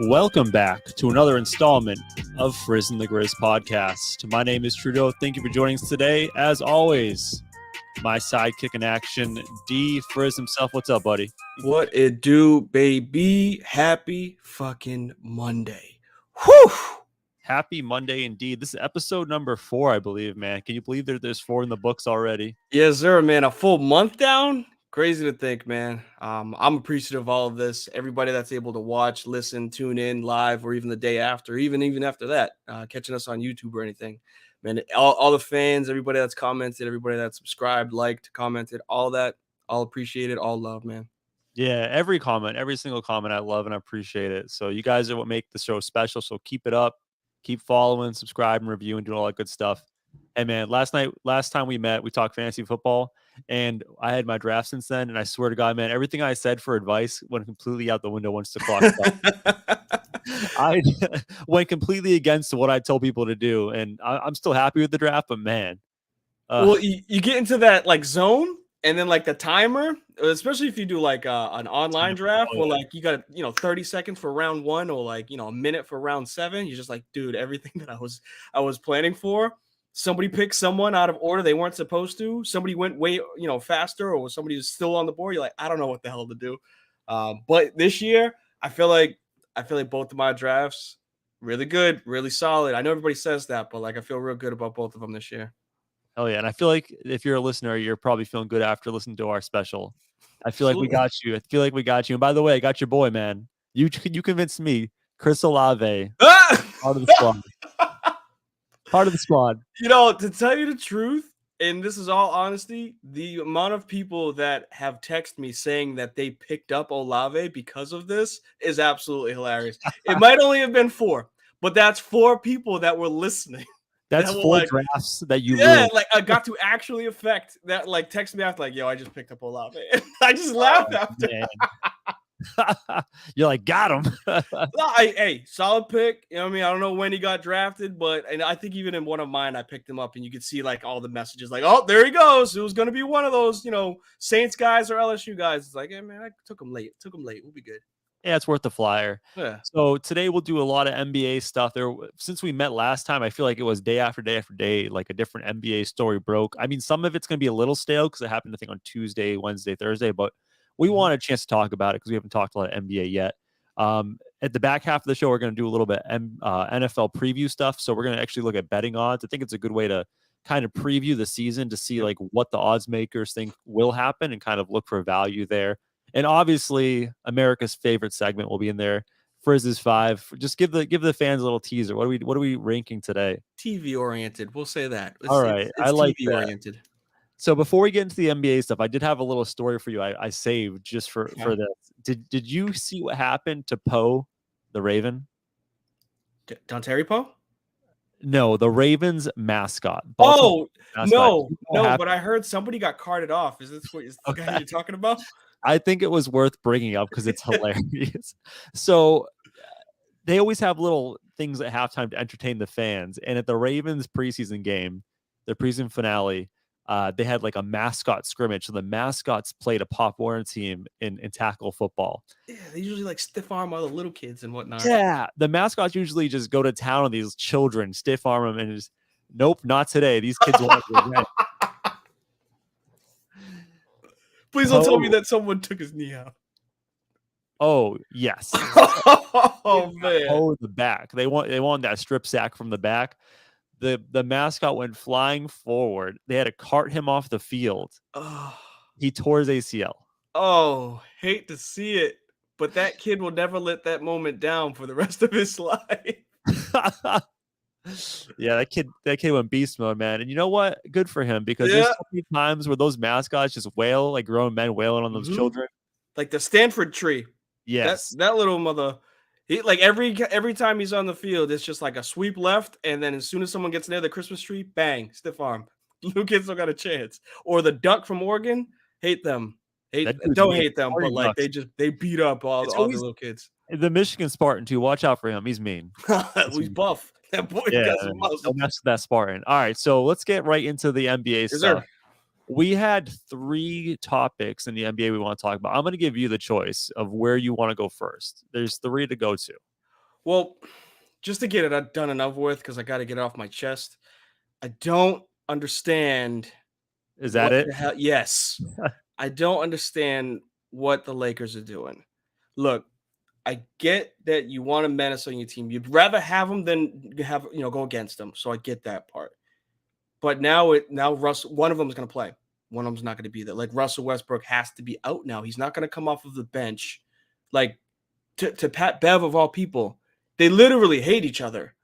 Welcome back to another installment of Frizz and the Grizz podcast. My name is Trudeau. Thank you for joining us today. As always, my sidekick in action, D. Frizz himself. What's up, buddy? What it do, baby? Happy fucking Monday. Whew! Happy Monday indeed. This is episode number 4, I believe, man. Can you believe there's 4 in the books already? Yes, sir, man. A full month down? Crazy to think, man. I'm appreciative of all of this. Everybody that's able to watch, listen, tune in live, or even the day after, even after that, catching us on YouTube or anything. Man, all the fans, everybody that's commented, everybody that's subscribed, liked, commented, all that, all appreciated, all love, man. Yeah, every single comment I love and I appreciate it. So you guys are what make the show special. So keep it up. Keep following, subscribe, and review, and doing all that good stuff. And man, last time we met, we talked fantasy football, and I had my draft since then. And I swear to God, man, everything I said for advice went completely out the window once the clock stopped. I went completely against what I told people to do, and I'm still happy with the draft. But man, well, you get into that like zone, and then like the timer, especially if you do like an online draft, where like you got 30 seconds for round 1, or like a minute for round 7. You're just like, dude, everything that I was planning for. Somebody picked someone out of order they weren't supposed to. Somebody went way faster, or somebody was still on the board. You're like, I don't know what the hell to do. But this year, I feel like both of my drafts really good, really solid. I know everybody says that, but like I feel real good about both of them this year. Hell yeah. And I feel like if you're a listener, you're probably feeling good after listening to our special. I feel like we got you. I feel like we got you. And by the way, I got your boy, man. You convinced me. Chris Olave, part of the squad. Part of the squad. To tell you the truth, and this is all honesty, the amount of people that have texted me saying that they picked up Olave because of this is absolutely hilarious. It might only have been 4, but that's 4 people that were listening. That's 4 drafts that you ruined. Like I got to actually affect that. Like text me after, like, yo, I just picked up Olave. I just laughed after. You're like, got him. Hey, solid pick. You know what I mean? I don't know when he got drafted, and I think even in one of mine, I picked him up, and you could see like all the messages, like, oh, there he goes. It was going to be one of those, Saints guys or LSU guys. It's like, hey man, I took him late. We'll be good. Yeah, it's worth the flyer. Yeah. So today we'll do a lot of NBA stuff. Since we met last time, I feel like it was day after day after day, like a different NBA story broke. I mean, some of it's going to be a little stale because it happened, I think, on Tuesday, Wednesday, Thursday, but we want a chance to talk about it because we haven't talked a lot of NBA yet. At the back half of the show, we're going to do a little bit NFL preview stuff. So we're going to actually look at betting odds. I think it's a good way to kind of preview the season to see like what the odds makers think will happen and kind of look for value there. And obviously, America's favorite segment will be in there. Frizz's 5. Just give the fans a little teaser. What are we ranking today? TV oriented. We'll say that. All right, I like TV oriented. So before we get into the NBA stuff, I did have a little story for you. I saved just for this. Did you see what happened to Poe, the Raven? Dontari Poe? No, the Ravens mascot. Oh, mascot. No, but I heard somebody got carted off. Is this the guy you're talking about? I think it was worth bringing up because it's hilarious. So they always have little things at halftime to entertain the fans. And at the Ravens preseason game, their preseason finale, they had like a mascot scrimmage. So the mascots played a Pop Warner team in tackle football. Yeah, they usually like stiff arm all the little kids and whatnot. Yeah, the mascots usually just go to town on these children, stiff arm them, and just, nope, not today. These kids want revenge. Please don't tell me that someone took his knee out. Oh, yes. Oh, man. Oh, the back. They want that strip sack from the back. The mascot went flying forward. They had to cart him off the field. Oh. He tore his ACL. Oh, hate to see it. But that kid will never let that moment down for the rest of his life. Yeah, that kid went beast mode, man. And you know what? Good for him, because there's so many times where those mascots just wail, like grown men wailing on those children. Like the Stanford tree. Yes. That little mother. He, like every time he's on the field, it's just like a sweep left, and then as soon as someone gets near the Christmas tree, bang, stiff arm. Little kids don't got a chance. Or the duck from Oregon, hate them. That dude's Don't mean. hate them, but Sparty like Ducks. they beat up It's all the always little kids. the Michigan Spartan too. Watch out for him. He's mean. He's buff. That boy Yeah, got some muscle. don't mess with that Spartan. All right, so let's get right into the NBA Is stuff. there? We had 3 topics in the NBA we want to talk about. I'm going to give you the choice of where you want to go first. There's 3 to go to. Well, just to get it done enough with, because I got to get it off my chest. I don't understand. Is that it? The hell? Yes. I don't understand what the Lakers are doing. Look, I get that you want a menace on your team. You'd rather have them than have go against them. So I get that part. But now one of them is going to play. One of them's not going to be there. Like Russell Westbrook has to be out now. He's not going to come off of the bench. Like to Pat Bev of all people, they literally hate each other.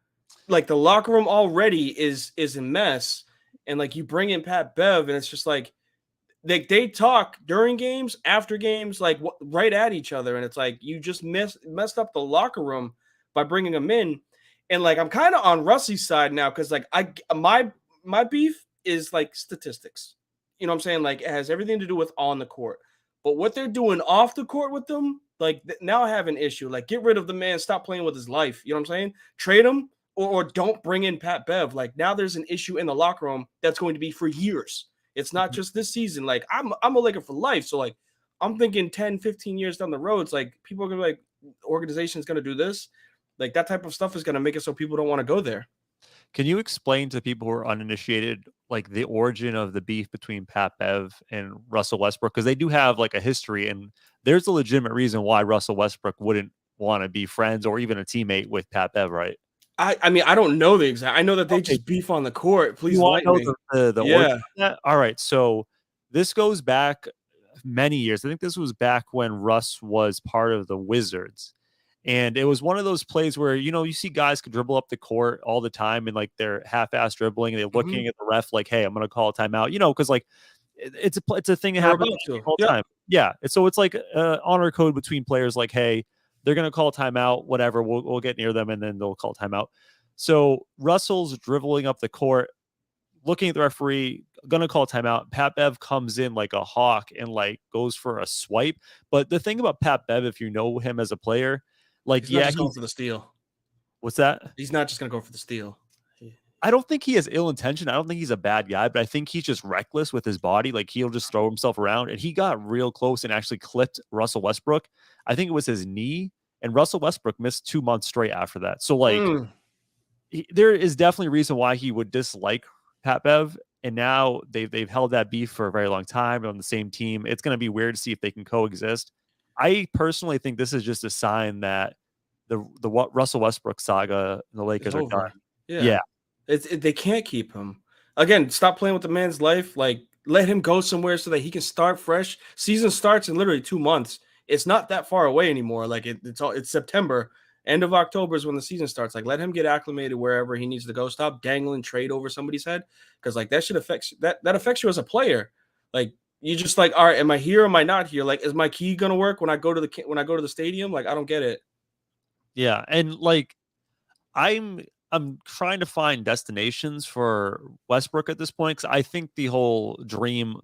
Like the locker room already is a mess. And like you bring in Pat Bev, and it's just like they talk during games, after games, like right at each other, and it's like you just messed up the locker room by bringing them in. And like I'm kind of on Russie's side now because like my beef is like statistics. You know what I'm saying? Like it has everything to do with on the court, but what they're doing off the court with them, like now I have an issue. Like get rid of the man, stop playing with his life. You know what I'm saying? Trade him or don't bring in Pat Bev. Like now there's an issue in the locker room that's going to be for years. It's not just this season. Like I'm a Laker for life. So like I'm thinking 10, 15 years down the road, it's like people are gonna be like organization's gonna do this. Like that type of stuff is gonna make it so people don't want to go there. Can you explain to people who are uninitiated like the origin of the beef between Pat Bev and Russell Westbrook? Because they do have like a history, and there's a legitimate reason why Russell Westbrook wouldn't want to be friends or even a teammate with Pat Bev, right? I mean, I don't know the exact. I know that they just beef on the court. Please enlighten me. The origin of that? All right. So this goes back many years. I think this was back when Russ was part of the Wizards. And it was one of those plays where, you see guys could dribble up the court all the time and like they're half-ass dribbling and they're looking at the ref like, hey, I'm going to call a timeout, because like it's a thing that happens all the time. Yeah. So it's like honor code between players like, hey, they're going to call timeout, whatever. We'll get near them and then they'll call timeout. So Russell's dribbling up the court, looking at the referee, going to call timeout. Pat Bev comes in like a hawk and like goes for a swipe. But the thing about Pat Bev, if you know him as a player, like, he's not just going for the steal. What's that? He's not just going to go for the steal. I don't think he has ill intention. I don't think he's a bad guy, but I think he's just reckless with his body. Like he'll just throw himself around, and he got real close and actually clipped Russell Westbrook. I think it was his knee, and Russell Westbrook missed 2 months straight after that. So like there is definitely a reason why he would dislike Pat Bev. And now they've held that beef for a very long time on the same team. It's going to be weird to see if they can coexist. I personally think this is just a sign that the Russell Westbrook saga in the Lakers are done. Yeah. They can't keep him. Again, stop playing with the man's life. Like, let him go somewhere so that he can start fresh. Season starts in literally 2 months. It's not that far away anymore. Like it's September. End of October is when the season starts. Like, let him get acclimated wherever he needs to go. Stop dangling trade over somebody's head, because like that should affect that affects you as a player. Like, you just like, all right, am I here? Am I not here? Like, is my key gonna work when I go to the stadium? Like, I don't get it. Yeah, and like I'm trying to find destinations for Westbrook at this point, because I think the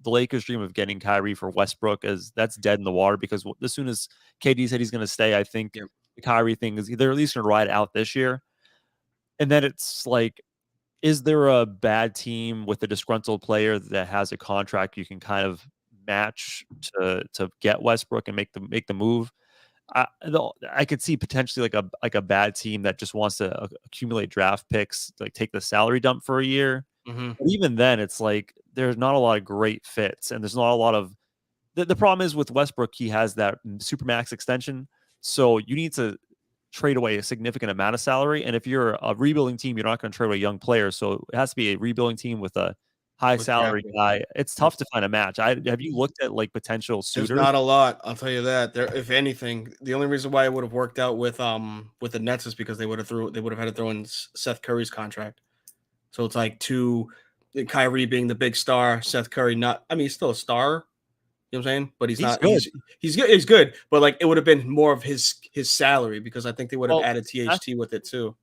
Lakers' dream of getting Kyrie for Westbrook that's dead in the water, because as soon as KD said he's going to stay, I think the Kyrie thing is they're at least going to ride out this year. And then it's like, is there a bad team with a disgruntled player that has a contract you can kind of match to get Westbrook and make the move? I could see potentially like a bad team that just wants to accumulate draft picks, like take the salary dump for a year. But even then, it's like there's not a lot of great fits, and there's not a lot of the problem is with Westbrook, he has that supermax extension, so you need to trade away a significant amount of salary. And if you're a rebuilding team, you're not going to trade away young players, so it has to be a rebuilding team with a high salary guy. It's tough to find a match. Have you looked at like potential suitors? There's not a lot, I'll tell you that. There, if anything, the only reason why it would have worked out with the Nets is because they would have had to throw in Seth Curry's contract. So it's like Kyrie being the big star, Seth Curry not. I mean, he's still a star. You know what I'm saying? But he's not good. He's good. He's good. But like it would have been more of his salary, because I think they would have added THT with it too.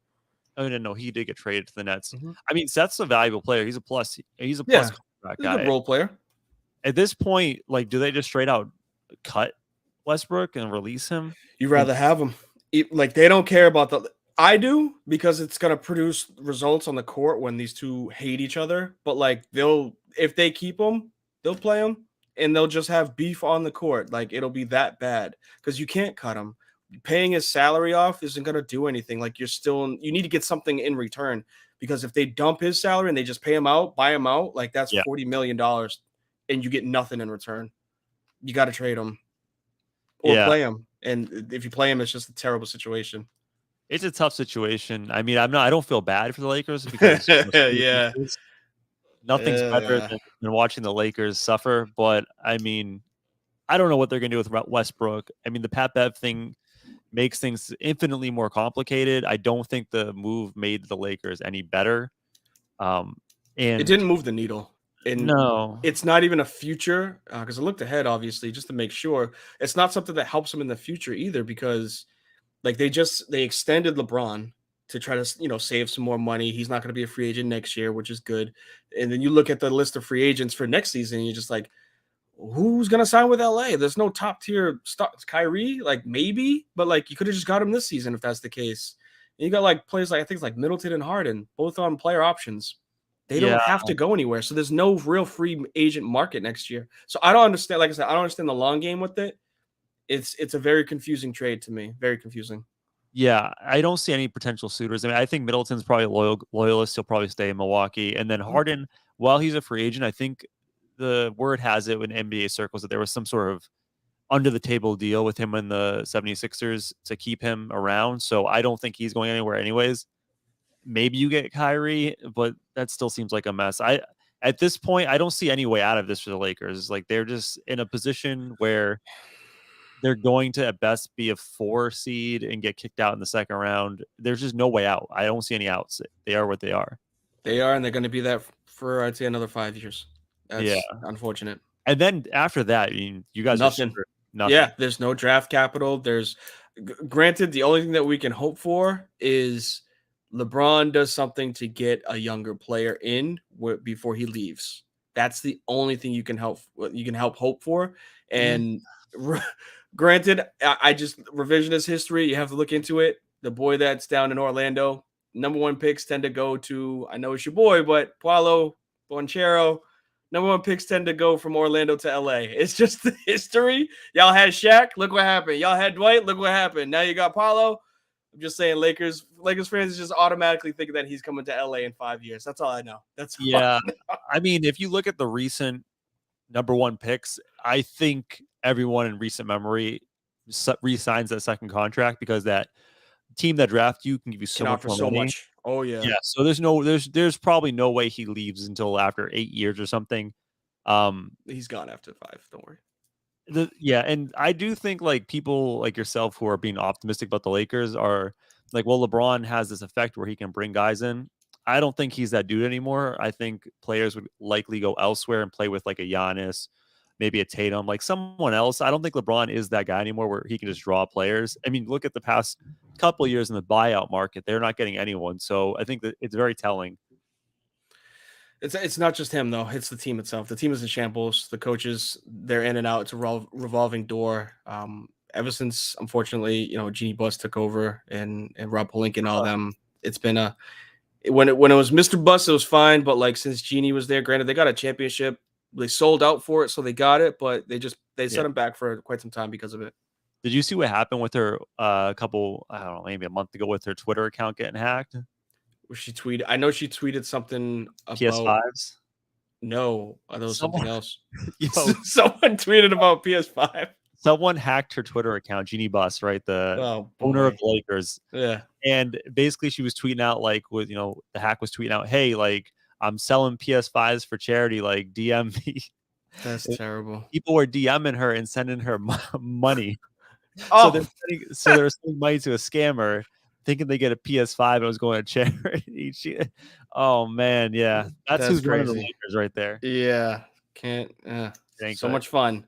Oh no, he did get traded to the Nets. Mhm. I mean, Seth's a valuable player. He's a plus. He's a plus Yeah, contract he's a good guy. role player. At this point, like, do they just straight out cut Westbrook and release him? You'd And rather have him. Like they don't care about the. I do because it's gonna produce results on the court when these two hate each other. But like they'll if they keep him, they'll play him and they'll just have beef on the court. Like it'll be that bad because you can't cut him. Paying his salary off isn't gonna do anything. Like you need to get something in return because if they dump his salary and they just pay him out, buy him out, like that's yeah, $40 million, and you get nothing in return. You got to trade him or yeah, play him. And if you play him, it's just a terrible situation. it's a tough situation. I mean, I don't feel bad for the Lakers because Yeah. nothing's better than watching the Lakers suffer. But I mean, I don't know what they're going to do with Westbrook. I mean, the Pat Bev thing makes things infinitely more complicated. I don't think the move made the Lakers any better. It And didn't move the needle. And no, it's not even a future because I looked ahead, obviously, just to make sure. It's not something that helps them in the future either because like they extended LeBron to try to save some more money. He's not going to be a free agent next year, which is good. And then you look at the list of free agents for next season, and you're just like, who's going to sign with LA? There's no top tier stars. Kyrie, like maybe, but like you could have just got him this season if that's the case. And you got like players like I think it's like Middleton and Harden, both on player options. They yeah, don't have to go anywhere. So there's no real free agent market next year. So I don't understand. Like I said, I don't understand the long game with it. It's a very confusing trade to me. Very confusing. yeah. I don't see any potential suitors. I mean, I think Middleton's probably loyalist. He'll probably stay in Milwaukee. And then Harden, while he's a free agent, I think the word has it in NBA circles that there was some sort of under the table deal with him and the 76ers to keep him around. So I don't think he's going anywhere anyways. Maybe you get Kyrie, but that still seems like a mess. At this point, I don't see any way out of this for the Lakers. Like they're just in a position where they're going to at best be a 4 seed and get kicked out in the second round. There's just no way out. I don't see any outs. They are what they are. They are, and they're going to be that for I'd say another 5 years. Yeah. That's unfortunate. And then after that, you guys are Nothing. screwed. Nothing. Yeah, there's no draft capital. Granted, the only thing that we can hope for is LeBron does something to get a younger player in before he leaves. That's the only thing you can help hope for. And granted, I just revisionist history. You have to look into it. The boy that's down in Orlando, number 1 picks tend to go to. I know it's your boy, but Paolo Banchero. Number 1 picks tend to go from Orlando to LA. It's just the history. Y'all had Shaq. Look what happened. Y'all had Dwight. Look what happened. Now you got Paulo. I'm just saying Lakers fans just automatically thinking that he's coming to LA in 5 years. That's all I know. That's all Yeah. I know. I mean, if you look at the recent number 1 picks, I think everyone in recent memory re-signs that second contract because that team that draft you can give you so much more money. Oh yeah. Yeah. So there's probably no way he leaves until after 8 years or something. He's gone after 5. Don't worry. And I do think like people like yourself who are being optimistic about the Lakers are like, well, LeBron has this effect where he can bring guys in. I don't think he's that dude anymore. I think players would likely go elsewhere and play with like a Giannis, maybe a Tatum, like someone else. I don't think LeBron is that guy anymore where he can just draw players. I mean, look at the past couple of years in the buyout market. They're not getting anyone. So I think that it's very telling. It's not just him though. It's the team itself. The team is in shambles. The coaches, they're in and out. It's a revolving door. Ever since, unfortunately, Jeannie Buss took over and Rob Pelinka and all them. It's been when it was Mr. Buss, it was fine. But like since Jeannie was there, granted they got a championship. They sold out for it, so they got it. But they set him back for quite some time because of it. Did you see what happened with her I don't know, maybe a month ago with her Twitter account getting hacked? She tweeted. I know she tweeted something about PS5s. No, that was something else. Someone tweeted about PS5. Someone hacked her Twitter account, Jeannie Buss, right? The owner of the Lakers. Yeah. And basically she was tweeting out like with the hack was tweeting out, hey, like I'm selling PS5s for charity, like DM me. That's terrible. People were DMing her and sending her money. Oh. So they're sending money to a scammer, thinking they get a PS5 and it was going to charity. Oh man, yeah. That's who's running the Lakers right there. Yeah. Can't so much fun.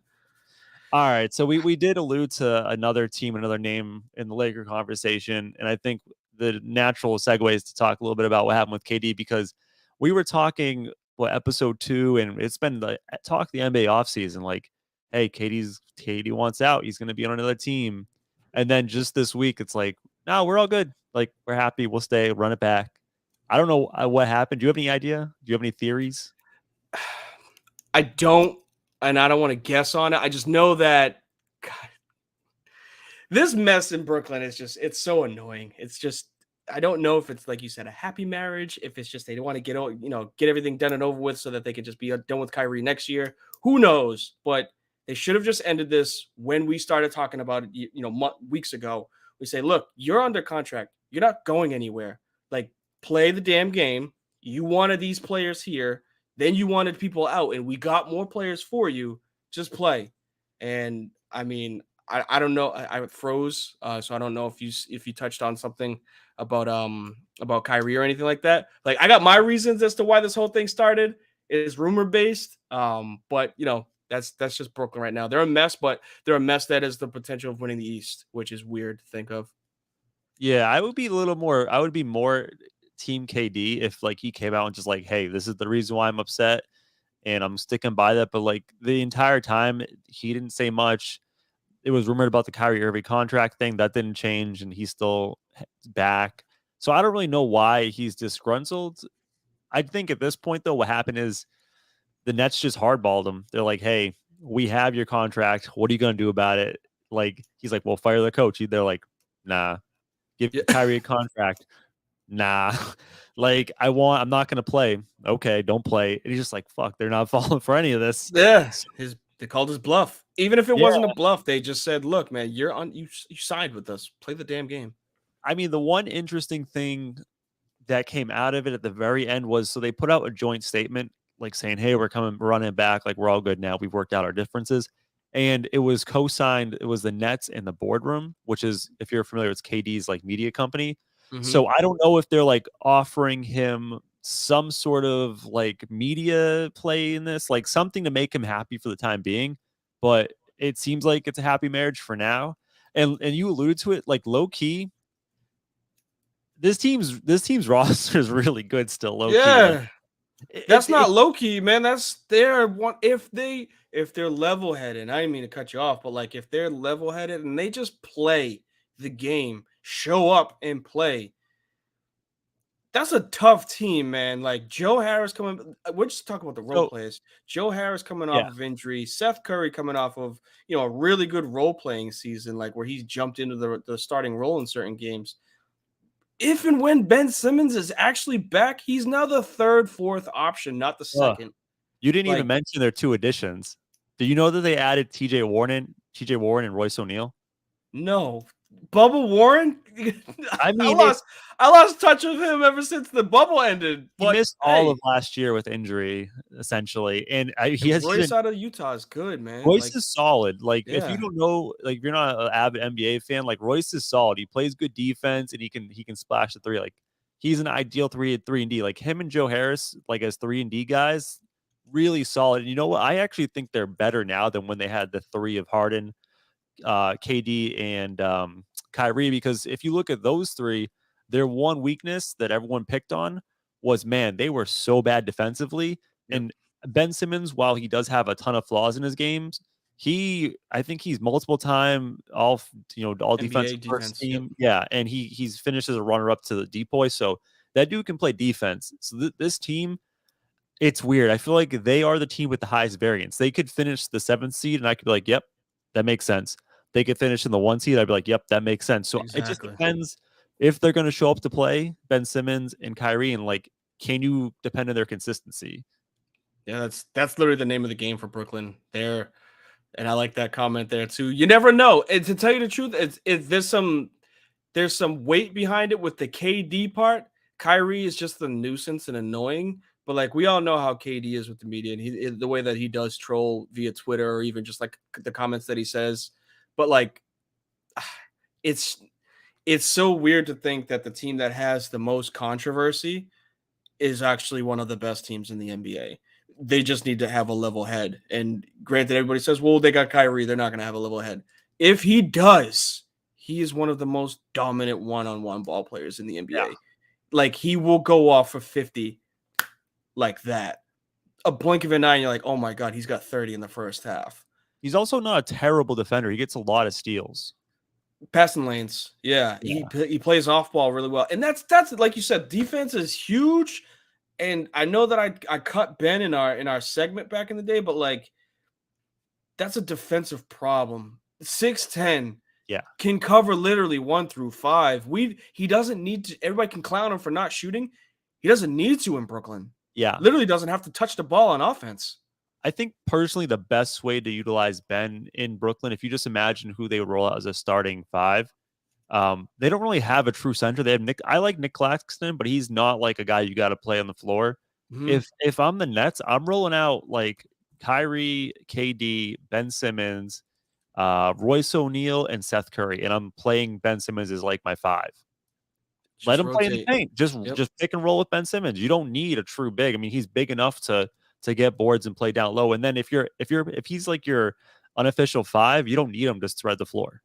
All right. So we did allude to another team, another name in the Laker conversation. And I think the natural segue is to talk a little bit about what happened with KD, because we were talking episode 2, and it's been the talk the NBA offseason, like, hey, KD wants out. He's going to be on another team. And then just this week, it's like, no, we're all good. Like, we're happy. We'll stay. Run it back. I don't know what happened. Do you have any idea? Do you have any theories? I don't, and I don't want to guess on it. I just know that God, this mess in Brooklyn is just, it's so annoying. It's just, I don't know if it's like you said, a happy marriage, if it's just they don't want to get everything done and over with so that they can just be done with Kyrie next year. Who knows? But they should have just ended this when we started talking about it, weeks ago. We say, look, you're under contract. You're not going anywhere. Like, play the damn game. You wanted these players here. Then you wanted people out, and we got more players for you. Just play. And I mean, I don't know. I froze, so I don't know if you touched on something about Kyrie or anything like that. Like, I got my reasons as to why this whole thing started. It is rumor based, but that's just Brooklyn right now. They're a mess, but they're a mess that has the potential of winning the East, which is weird to think of. Yeah, I would be more team KD if like he came out and just like, hey, this is the reason why I'm upset and I'm sticking by that. But like the entire time he didn't say much. It was rumored about the Kyrie Irving contract thing that didn't change, and he's still back. So I don't really know why he's disgruntled. I think at this point though, what happened is the Nets just hardballed him. They're like, hey, we have your contract. What are you going to do about it? Like, he's like, well, fire the coach. They're like, nah, give Yeah. Kyrie a contract. Nah, like, I'm not going to play. Okay, don't play. And he's just like, fuck, they're not falling for any of this. Yeah, So, they called his bluff. Even if it yeah, wasn't a bluff, they just said, "Look, man, you side with us. Play the damn game." I mean, the one interesting thing that came out of it at the very end was, so they put out a joint statement like saying, hey, we're running back, like we're all good now, we've worked out our differences. And it was co-signed, it was the Nets in the boardroom, which is, if you're familiar, it's KD's like media company. Mm-hmm. So I don't know if they're like offering him some sort of like media play in this, like something to make him happy for the time being, but it seems like it's a happy marriage for now. And you alluded to it, like low key, this team's roster is really good still, low key. Like Yeah, that's not low key, man. That's their one. If they're level headed, I didn't mean to cut you off, but like if they're level headed and they just play the game, show up and play. That's a tough team, man. Like Joe Harris coming. We're just talking about the role so players. Joe Harris coming off yeah. of injury. Seth Curry coming off of a really good role playing season, like where he's jumped into the starting role in certain games. If and when Ben Simmons is actually back, he's now the third, fourth option, not the second. You didn't even Like, mention their 2 additions. Do you know that they added TJ Warren and Royce O'Neal? no, Bubba Warren. I I mean, lost touch with him ever since the bubble ended. he But missed all of last year with injury, essentially, and Royce out of Utah is good, man. Royce Like, is solid. Like, if you yeah, don't know, like, if you're not an avid NBA fan, like Royce is solid. He plays good defense, and he can splash the three. Like, he's an ideal 3 and D. Like him and Joe Harris, like as 3 and D guys, really solid. And you know what? I actually think they're better now than when they had the 3 of Harden, KD, and Kyrie. Because if you look at those 3, their one weakness that everyone picked on was, man, they were so bad defensively. yep. And Ben Simmons, while he does have a ton of flaws in his games, I think he's multiple time all defensive NBA first defense. Yep. team. Yeah, and he's finished as a runner up to the Depoy. So that dude can play defense. So this team, it's weird. I feel like they are the team with the highest variance. They could finish the 7th seed, and I could be like, yep, that makes sense. They could finish in the 1 seed. I'd be like, yep, that makes sense. So it just Exactly. depends if they're going to show up to play Ben Simmons and Kyrie, and like, can you depend on their consistency? Yeah, that's literally the name of the game for Brooklyn. There, and I like that comment there too. You never know. And to tell you the truth, there's some weight behind it with the KD part. Kyrie is just a nuisance and annoying, but like we all know how KD is with the media and the way that he does troll via Twitter or even just like the comments that he says. But like, it's so weird to think that the team that has the most controversy is actually one of the best teams in the NBA. They just need to have a level head. And granted, everybody says, well, they got Kyrie. They're not going to have a level head. If he does, he is one of the most dominant one-on-one ball players in the Yeah. NBA. Like, he will go off for 50 like that. A blink of an eye, and you're like, oh my God, he's got 30 in the first half. He's also not a terrible defender. He gets a lot of steals. Passing lanes. Yeah. He plays off ball really well. And that's like you said, defense is huge. And I know that I cut Ben in our segment back in the day, but like, that's a defensive problem. 6'10" Yeah. can cover literally 1 through 5. He doesn't need to. Everybody can clown him for not shooting. He doesn't need to in Brooklyn. Yeah. Literally doesn't have to touch the ball on offense. I think personally the best way to utilize Ben in Brooklyn, if you just imagine who they would roll out as a starting 5, they don't really have a true center. They have Nick. I like Nick Claxton, but he's not like a guy you got to play on the floor. Mm-hmm. If I'm the Nets, I'm rolling out like Kyrie, KD, Ben Simmons, Royce O'Neal, and Seth Curry, and I'm playing Ben Simmons as like my 5. Let him play in the paint. Just pick and roll with Ben Simmons. You don't need a true big. I mean, he's big enough to get boards and play down low. And then if he's like your unofficial 5, you don't need him to spread the floor.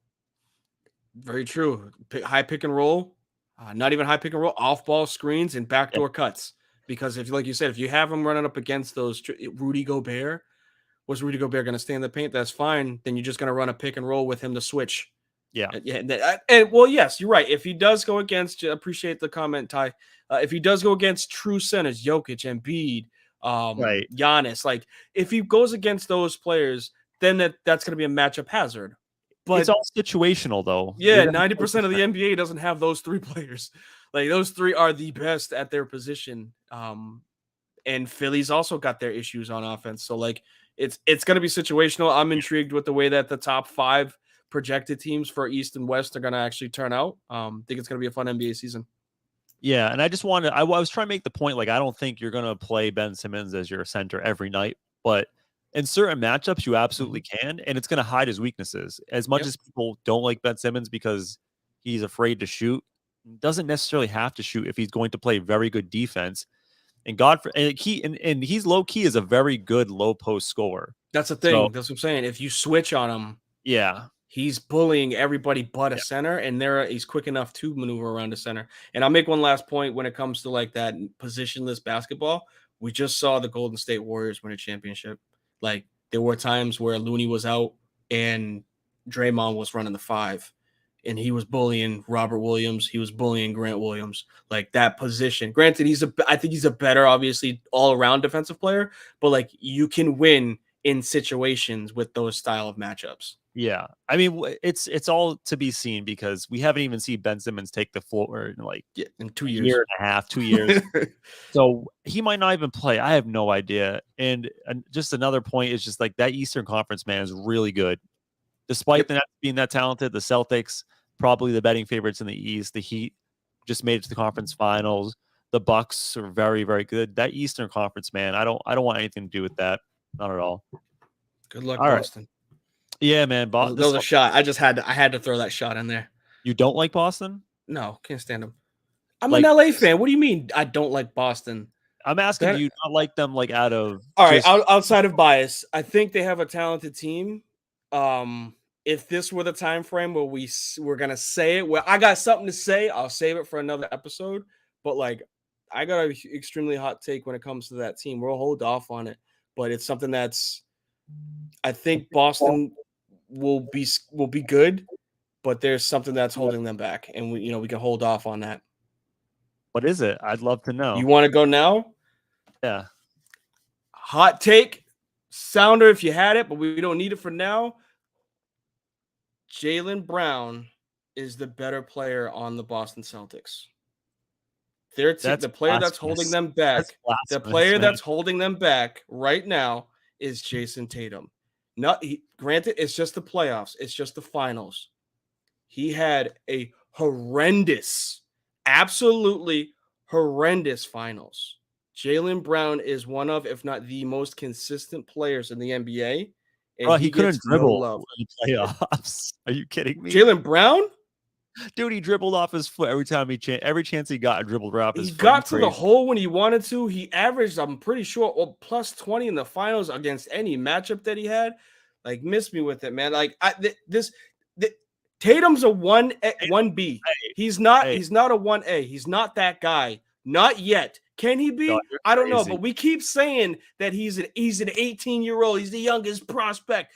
Very true. High pick and roll, not even high pick and roll, off ball screens and backdoor cuts. Because if, like you said, if you have him running up against those Rudy Gobert, was Rudy Gobert going to stay in the paint? That's fine. Then you're just going to run a pick and roll with him to switch. Yeah. And well, yes, you're right. If he does go against, appreciate the comment, Ty. If he does go against true centers, Jokic, Embiid, right, Giannis, like if he goes against those players, then that's going to be a matchup hazard. But it's all situational, though. Yeah, 90% of the NBA doesn't have those 3 players. Like, those 3 are the best at their position. And Philly's also got their issues on offense. So, like, it's going to be situational. I'm intrigued with the way that the top 5 projected teams for East and West are going to actually turn out. Think it's going to be a fun NBA season. Yeah, and I just wanted – I was trying to make the point, like, I don't think you're going to play Ben Simmons as your center every night, but – in certain matchups, you absolutely can, and it's going to hide his weaknesses. As much as people don't like Ben Simmons because he's afraid to shoot, doesn't necessarily have to shoot if he's going to play very good defense. And he's low key is a very good low post scorer. That's the thing. So, that's what I'm saying. If you switch on him, he's bullying everybody but a center, and he's quick enough to maneuver around the center. And I'll make one last point when it comes to like that positionless basketball. We just saw the Golden State Warriors win a championship. Like, there were times where Looney was out and Draymond was running the 5, and he was bullying Robert Williams. He was bullying Grant Williams. Like, that position. Granted, I think he's a better, obviously, all-around defensive player, but, like, you can win in situations with those style of matchups. Yeah. I mean, it's all to be seen because we haven't even seen Ben Simmons take the floor in 2 years. Year and a half, 2 years. So he might not even play. I have no idea. And just another point is just like that Eastern Conference, man, is really good. Despite the Nets being that talented, the Celtics, probably the betting favorites in the East. The Heat just made it to the conference finals. The Bucks are very, very good. That Eastern Conference, man, I don't want anything to do with that. Not at all. Good luck, Boston. Right. Yeah, man. That was a shot. I had to throw that shot in there. You don't like Boston? No, can't stand them. I'm an LA fan. What do you mean I don't like Boston? I'm asking you not like them like out of outside of bias. I think they have a talented team. If this were the time frame where we're gonna say it, where I got something to say, I'll save it for another episode. But like, I got an extremely hot take when it comes to that team. We'll hold off on it, but it's something that's. I think Boston will be good, but there's something that's holding them back, and we can hold off on that. What is it? I'd love to know. You want to go now? Yeah. Hot take, sounder if you had it, but we don't need it for now. Jaylen Brown is the better player on the Boston Celtics. The player that's holding them back. The player that's holding them back right now is Jason Tatum. Granted, it's just the playoffs. It's just the finals. He had a absolutely horrendous finals. Jaylen Brown is one of, if not the most consistent players in the NBA. And he couldn't dribble in the playoffs. Are you kidding me? Jaylen Brown? Dude, he dribbled off his foot every chance he got, dribbled right off his foot. He got to the hole when he wanted to. He averaged, I'm pretty sure, plus 20 in the finals against any matchup that he had. Like, miss me with it, man. Like, Tatum's a 1B. Hey, He's not hey, a 1A. He's not that guy. Not yet. Can he no, be? you're I don't know, crazy. but we keep saying that he's an 18-year-old. He's the youngest prospect.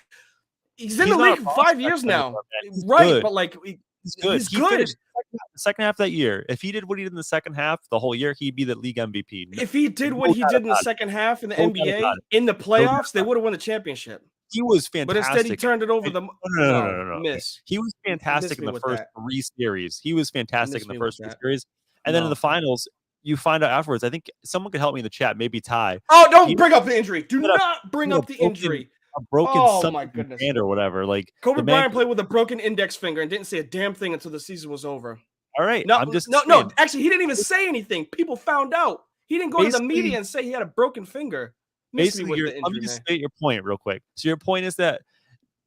He's in the He's not a league for 5 prospect years anymore, now. man. He's Right, good. but like He's good. he's He finished good. the second half of that year. If he did what he did in the second half, the whole year, he'd be the league MVP. If he did what No he doubt did in the about it. second half in the No doubt about NBA it. in the No doubt playoffs, they about it. would have won the championship. He was But instead, he fantastic. turned it over the No. Okay. miss. He was fantastic Miss in me the with first that. 3 series. He was fantastic Miss in the me with first 3 that. series. And then in the No. finals, you find out afterwards. I think someone could help me in the chat, maybe Ty. Oh, He don't bring up the injury. Do had a not bring he had up the injury. a broken Oh my something goodness. hand or whatever. Like Kobe the man. Bryant played with a broken index finger and didn't say a damn thing until the season was over. All right, No, I'm just no. saying. Actually, he didn't even say anything. People found out. He didn't go to the Basically, media and say he had a broken finger. Miss me with the let me injury, just man. state your point real quick. So your point is that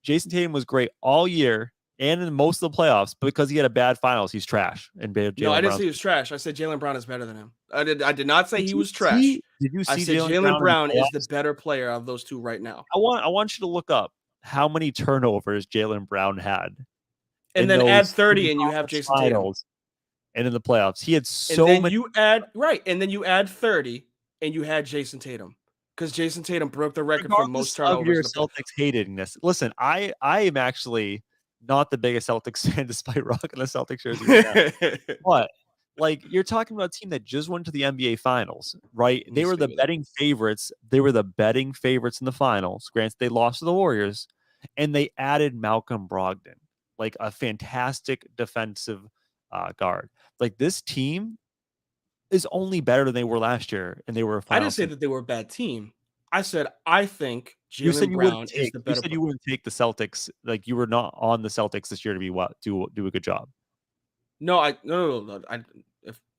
Jason Tatum was great all year and in most of the playoffs, but because he had a bad finals, he's trash. And No, I Jalen didn't say Brown. he was trash. I said Jalen Brown is better than him. I did not say he was trash. Did you I see said Jalen Jalen Brown in Brown the is the playoffs? better player of those two right now. I want you to look up how many turnovers Jalen Brown had And in then add those 30 and you have Jason Tatum. finals and in the playoffs. He had And so then many. and then you add 30 and you had Jason Tatum. Because Jason Tatum broke the record for most Regardless of turnovers your in the playoffs. Celtics hating this, listen, I am actually not the biggest Celtics fan, despite rocking the Celtics jersey right now. But like you're talking about a team that just went to the NBA Finals, right? They were the betting favorites. They were the betting favorites in the finals. Granted, they lost to the Warriors, and they added Malcolm Brogdon, like a fantastic defensive guard. Like this team is only better than they were last year, and they were a I didn't finals say team. that they were a bad team. I said I think You said Jalen you Brown wouldn't is take. the You better said player. you wouldn't take the Celtics. Like you were not on the Celtics this year to be what do a good job. No. I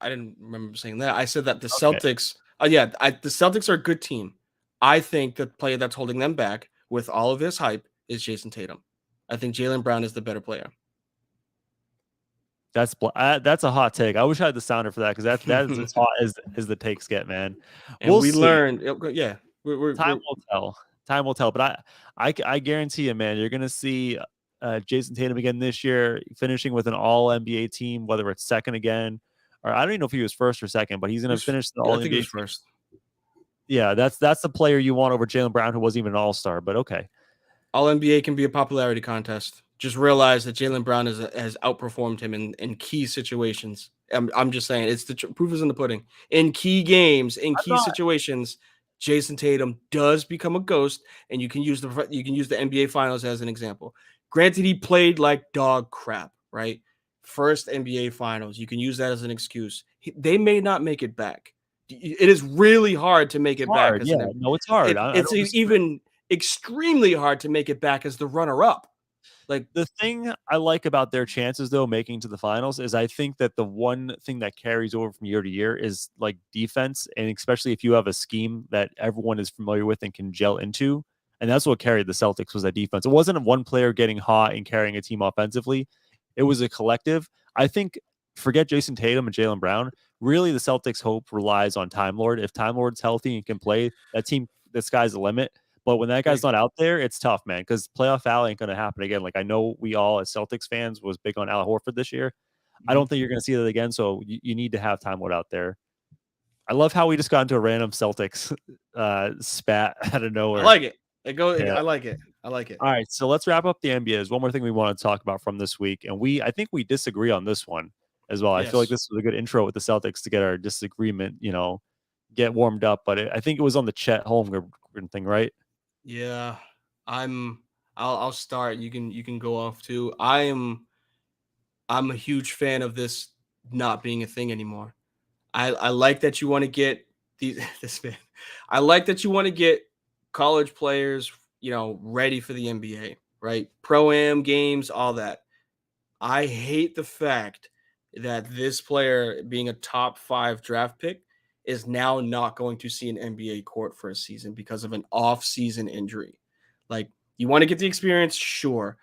didn't remember saying that. I said that the Okay. Celtics. The Celtics are a good team. I think the player that's holding them back with all of his hype is Jason Tatum. I think Jalen Brown is the better player. That's a hot take. I wish I had the sounder for that because that is as hot as the takes get, man. And We'll we see. learned, yeah. Time will tell. Time will tell. But I guarantee you, man, you're gonna see Jason Tatum again this year, finishing with an All NBA team, whether it's second again, or I don't even know if he was first or second, but he's gonna finish the All NBA. I think he was first. Yeah, that's the player you want over Jalen Brown, who wasn't even an All Star. But okay, All NBA can be a popularity contest. Just realize that Jalen Brown has outperformed him in key situations. I'm just saying, it's the proof is in the pudding. In key games, in key situations, Jason Tatum does become a ghost, and you can use the NBA Finals as an example. Granted, he played like dog crap, right? First NBA Finals, you can use that as an excuse. They may not make it back. It is really hard to make it back. Yeah, no, it's hard. It's even extremely hard to make it back as the runner-up. Like the thing I like about their chances, though, making to the finals is I think that the one thing that carries over from year to year is like defense, and especially if you have a scheme that everyone is familiar with and can gel into, and that's what carried the Celtics was that defense. It wasn't one player getting hot and carrying a team offensively; it was a collective. I think forget Jason Tatum and Jalen Brown. Really, the Celtics' hope relies on Time Lord. If Time Lord's healthy and can play, that team, the sky's the limit. But when that guy's not out there, it's tough, man, because playoff Al ain't going to happen again. Like, I know we all, as Celtics fans, was big on Al Horford this year. I don't think you're going to see that again, so you need to have Time Lord out there. I love how we just got into a random Celtics spat out of nowhere. I like it. I like it. I like it. All right, so let's wrap up the NBA. There's one more thing we want to talk about from this week, and I think we disagree on this one as well. Yes. I feel like this was a good intro with the Celtics to get our disagreement, get warmed up. But I think it was on the Chet Holmgren thing, right? Yeah, I'll start. You can go off too. I'm a huge fan of this not being a thing anymore. I like that you want to get this man. I like that you want to get college players, ready for the NBA, right? Pro-Am games, all that. I hate the fact that this player being a top 5 draft pick is now not going to see an NBA court for a season because of an off-season injury. Like, you want to get the experience? Sure.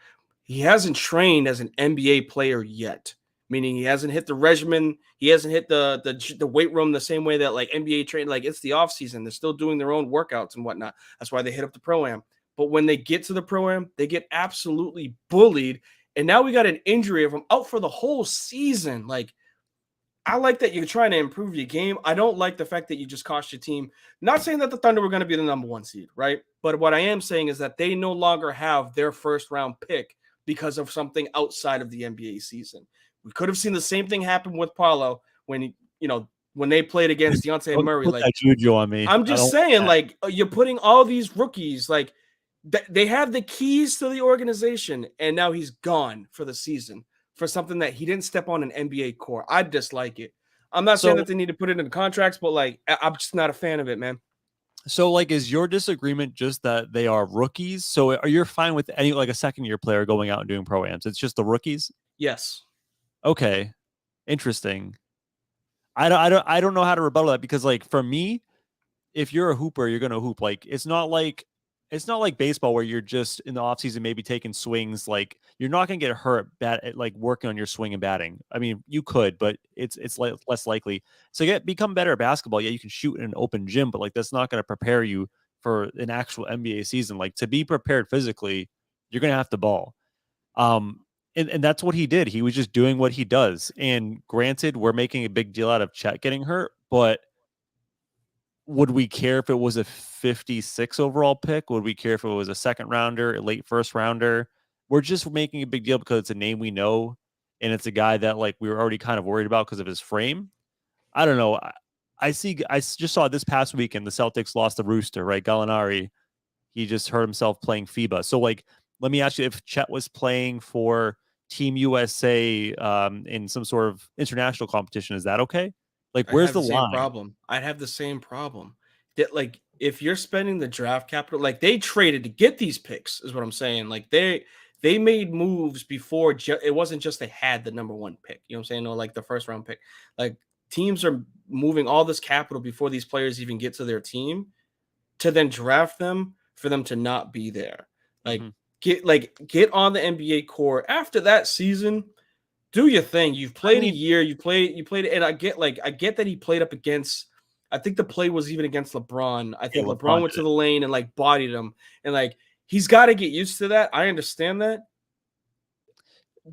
He hasn't trained as an NBA player yet, meaning he hasn't hit the regimen. He hasn't hit the weight room the same way that like NBA train. Like, it's the off-season. They're still doing their own workouts and whatnot. That's why they hit up the Pro-Am. But when they get to the Pro-Am, they get absolutely bullied and now we got an injury of him out for the whole season. Like, I like that you're trying to improve your game. I don't like the fact that you just cost your team. Not saying that the Thunder were going to be the number 1 seed, right? But what I am saying is that they no longer have their first round pick because of something outside of the NBA season. We could have seen the same thing happen with Paulo when when they played against Deontay Don't Murray. put Like, that juju on me. I'm I just don't. saying, like, you're putting all these rookies, like, they have the keys to the organization, and now he's gone for the season for something that he didn't step on an NBA court. I dislike it. I'm not saying So that they need to put it in contracts, but like, I'm just not a fan of it, man. So, like, is your disagreement just that they are rookies? So, are you fine with any like a second year player going out and doing pro-ams? It's just the rookies. Yes. Okay, interesting. I don't know how to rebuttal that because, like, for me, if you're a hooper, you're gonna hoop. Like, it's not like baseball where you're just in the offseason maybe taking swings. Like, you're not gonna get hurt like working on your swing and batting. I mean, you could, but it's less likely. So become better at basketball. Yeah, you can shoot in an open gym, but like that's not gonna prepare you for an actual NBA season. Like to be prepared physically, you're gonna have to ball. Um, and that's what he did. He was just doing what he does. And granted, we're making a big deal out of Chet getting hurt, but would we care if it was a 56 overall pick? Would we care if it was a second rounder, a late first rounder? We're just making a big deal because it's a name we know, and it's a guy that like we were already kind of worried about because of his frame. I don't know. I just saw this past weekend the Celtics lost the rooster, right? Gallinari, he just hurt himself playing FIBA. So like, let me ask you, if Chet was playing for Team USA in some sort of international competition, is that okay? Like, I'd where's have the the same line? problem. I'd have the same problem. That, like, if you're spending the draft capital, like they traded to get these picks, is what I'm saying. Like they made moves before it wasn't just they had the number 1 pick. You know what I'm saying? Or like the first round pick. Like, teams are moving all this capital before these players even get to their team to then draft them for them to not be there. Mm-hmm. Get on the NBA court after that season. Do your thing. You've I played a mean, year. You played, and I get that he played up against. I think the play was even against LeBron. I yeah, think LeBron LeBron went did to it. the lane and like bodied him, and like he's got to get used to that. I understand that.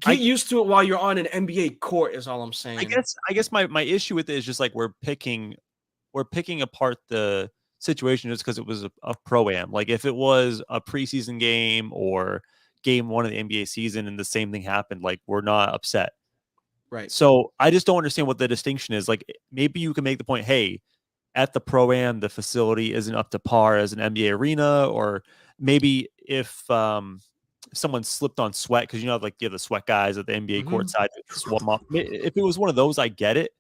Get I used to it while you're on an NBA court is all I'm I saying. guess I guess my issue with it is just like we're picking apart the situation just because it was a pro am. Like if it was a preseason game or game 1 of the NBA season and the same thing happened, like we're not upset. Right. So I just don't understand what the distinction is. Like maybe you can make the point, hey, at the pro am, the facility isn't up to par as an NBA arena, or maybe if someone slipped on sweat because like you have the sweat guys at the NBA court Mhm. side to swap them off. If it was one of those, I get it,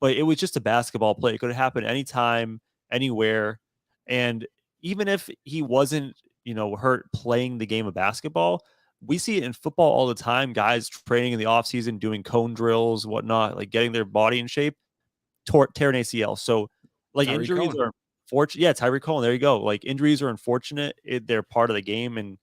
but it was just a basketball play. It could have happened anytime, anywhere, and even if he wasn't, hurt playing the game of basketball, we see it in football all the time. Guys training in the offseason, doing cone drills, whatnot, like getting their body in shape, tear an ACL. So, like Tyreek injuries Cohen. are fortunate. Yeah, Tyreek Cohen. There you go. Like injuries are unfortunate. They're part of the game, and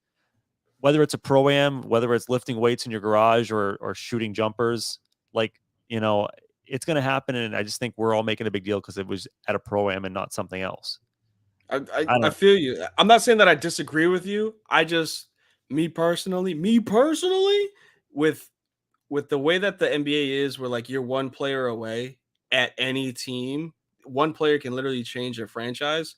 whether it's a pro am, whether it's lifting weights in your garage or shooting jumpers, like you know, it's going to happen. And I just think we're all making a big deal because it was at a pro am and not something else. I, I I I don't. feel you. I'm not saying that I disagree with you. I just me personally, with the way that the NBA is, where like you're one player away at any team, one player can literally change your franchise.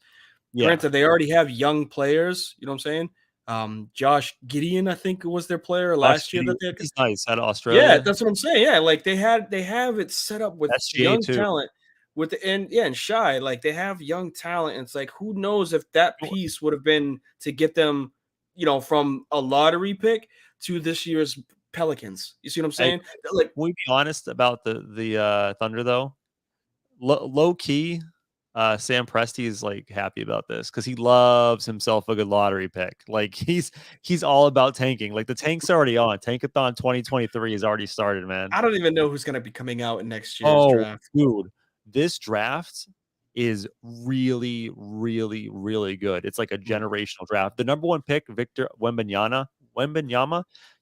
Yeah, Granted, they already have young players. You know what I'm saying? Josh Gideon, I think, was their player Josh last year Giddey, that they. he's nice out of Yeah, Australia. that's what I'm saying. Yeah, like they have it set up with SGA young too. talent with the and Shy, like they have young talent. And it's like, who knows if that piece would have been to get them, from a lottery pick to this year's Pelicans. You see what I'm Hey, saying? Like, can we be honest about the Thunder though? Low key, Sam Presti is like happy about this because he loves himself a good lottery pick. Like he's all about tanking. Like the tank's already on. Tankathon 2023 has already started, man. I don't even know who's gonna be coming out in next year's Oh, draft. dude, this draft is really, really, really good. It's like a Mhm, generational draft. The number 1 pick, Victor Wembanyama,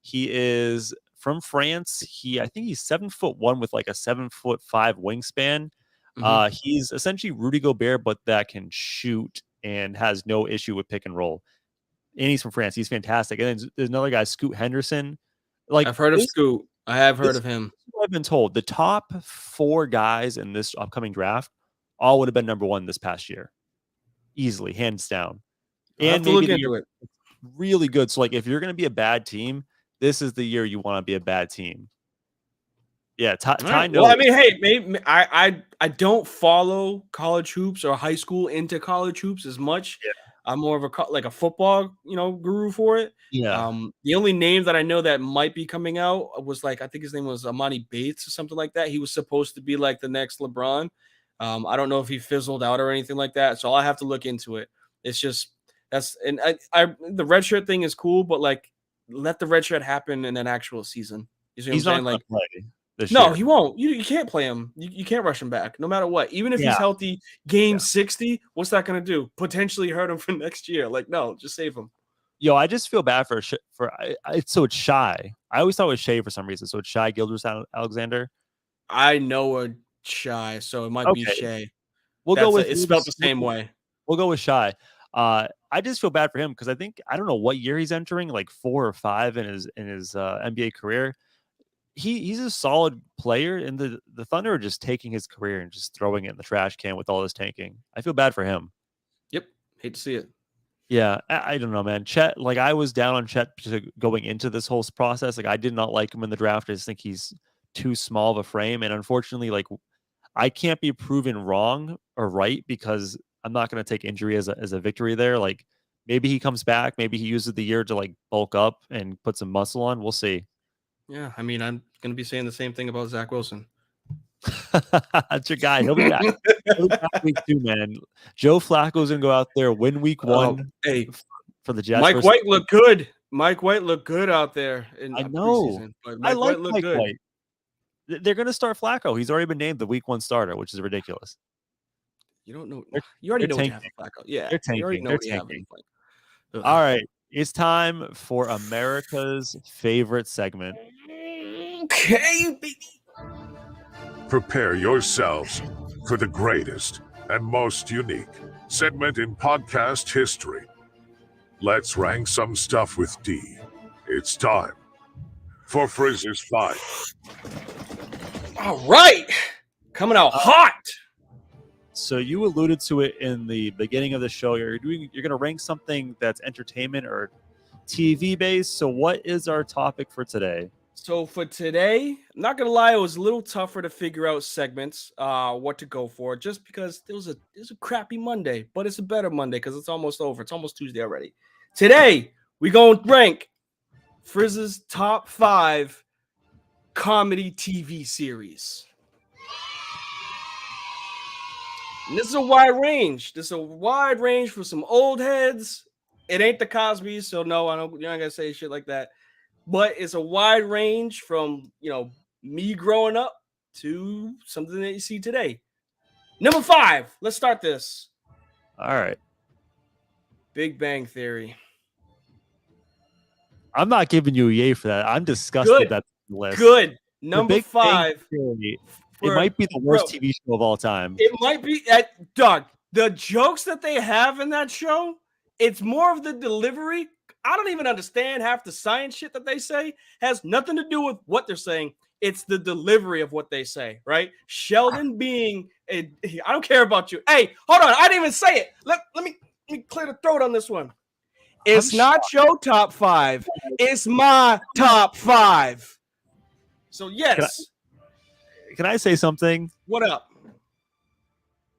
he is from France. I think he's 7'1" with like a 7'5" wingspan. mhm. He's essentially Rudy Gobert, but that can shoot and has no issue with pick and roll. And he's from France. He's fantastic. And then there's another guy, Scoot Henderson. Like I've heard of this, Scoot. I have heard this of him. is what I've been told. The top 4 guys in this upcoming draft all would have been number 1 this past year, easily, hands down. I'll have And to maybe look the year into it. really good. So like, if you're going to be a bad team, this is the year you want to be a bad team. Yeah, Ty Well, I knows. mean, hey, maybe I don't follow college hoops or high school into college hoops as much. Yeah. I'm more of a football, guru for it. Yeah. The only name that I know that might be coming out was I think his name was Amani Bates or something like that. He was supposed to be like the next LeBron. I don't know if he fizzled out or anything like that. So I'll have to look into it. It's just the red shirt thing is cool, but let the red shirt happen in an actual season. You see what He's I'm not saying? going to play this No, year. he won't. You can't play him. You can't rush him back, no matter what. Even if he's healthy, game 60, what's that going to do? Potentially hurt him for next year. No, just save him. Yo, I just feel bad for so it's Shy. I always thought it was Shay for some reason. So it's Shy Alexander. I know a Shy, so it might be Shay. It's spelled the same way. We'll go with Shy. I just feel bad for him because I don't know what year he's entering, like 4 or 5 in his NBA career. He's a solid player, and the Thunder are just taking his career and just throwing it in the trash can with all this tanking. I feel bad for him. Yep, hate to see it. Yeah, I don't know, man. Chet, I was down on Chet going into this whole process. I did not like him in the draft. I just think he's too small of a frame, and unfortunately, I can't be proven wrong or right because I'm not going to take injury as a victory there. Maybe he comes back, maybe he uses the year to bulk up and put some muscle on. We'll see. Yeah, I mean, I'm going to be saying the same thing about Zach Wilson. That's your guy. He'll be back. He'll be back week 2, man. Joe Flacco's going to go out there, win week 1 for the Jets. Mike White looked good. Mike White looked good out there in preseason. But I like Mike White. They're going to start Flacco. He's already been named the week 1 starter, which is ridiculous. You don't know. You already know what you have in Flacco. Yeah, they're tanking. You already know what you have in Flacco. All right. It's time for America's favorite segment. Okay, baby. Prepare yourselves for the greatest and most unique segment in podcast history. Let's rank some stuff with D. It's time for Frizz's 5. All right. Coming out hot. So you alluded to it in the beginning of the show. You're going to rank something that's entertainment or TV based. So what is our topic for today? So for today, I'm not gonna lie, it was a little tougher to figure out segments, what to go for, just because it was a crappy Monday, but it's a better Monday because it's almost over. It's almost Tuesday already. Today, we gonna rank Frizz's top 5 comedy TV series. And this is a wide range. This is a wide range for some old heads. It ain't the Cosby's, so no, you're not gonna say shit like that. But it's a wide range from, me growing up to something that you see today. Number 5, let's start this. All right. Big Bang Theory. I'm not giving you a yay for that. I'm disgusted that's the list. Good. Number 5. Theory, it might be the worst TV show of all time. It might be. Doug, the jokes that they have in that show, it's more of the delivery. I don't even understand half the science shit that they say. Has nothing to do with what they're saying. It's the delivery of what they say, right? Sheldon being I don't care about you. Hey, hold on. I didn't even say it. Let me clear the throat on this one. It's not your top 5. It's my top 5. So yes. Can I say something? What up?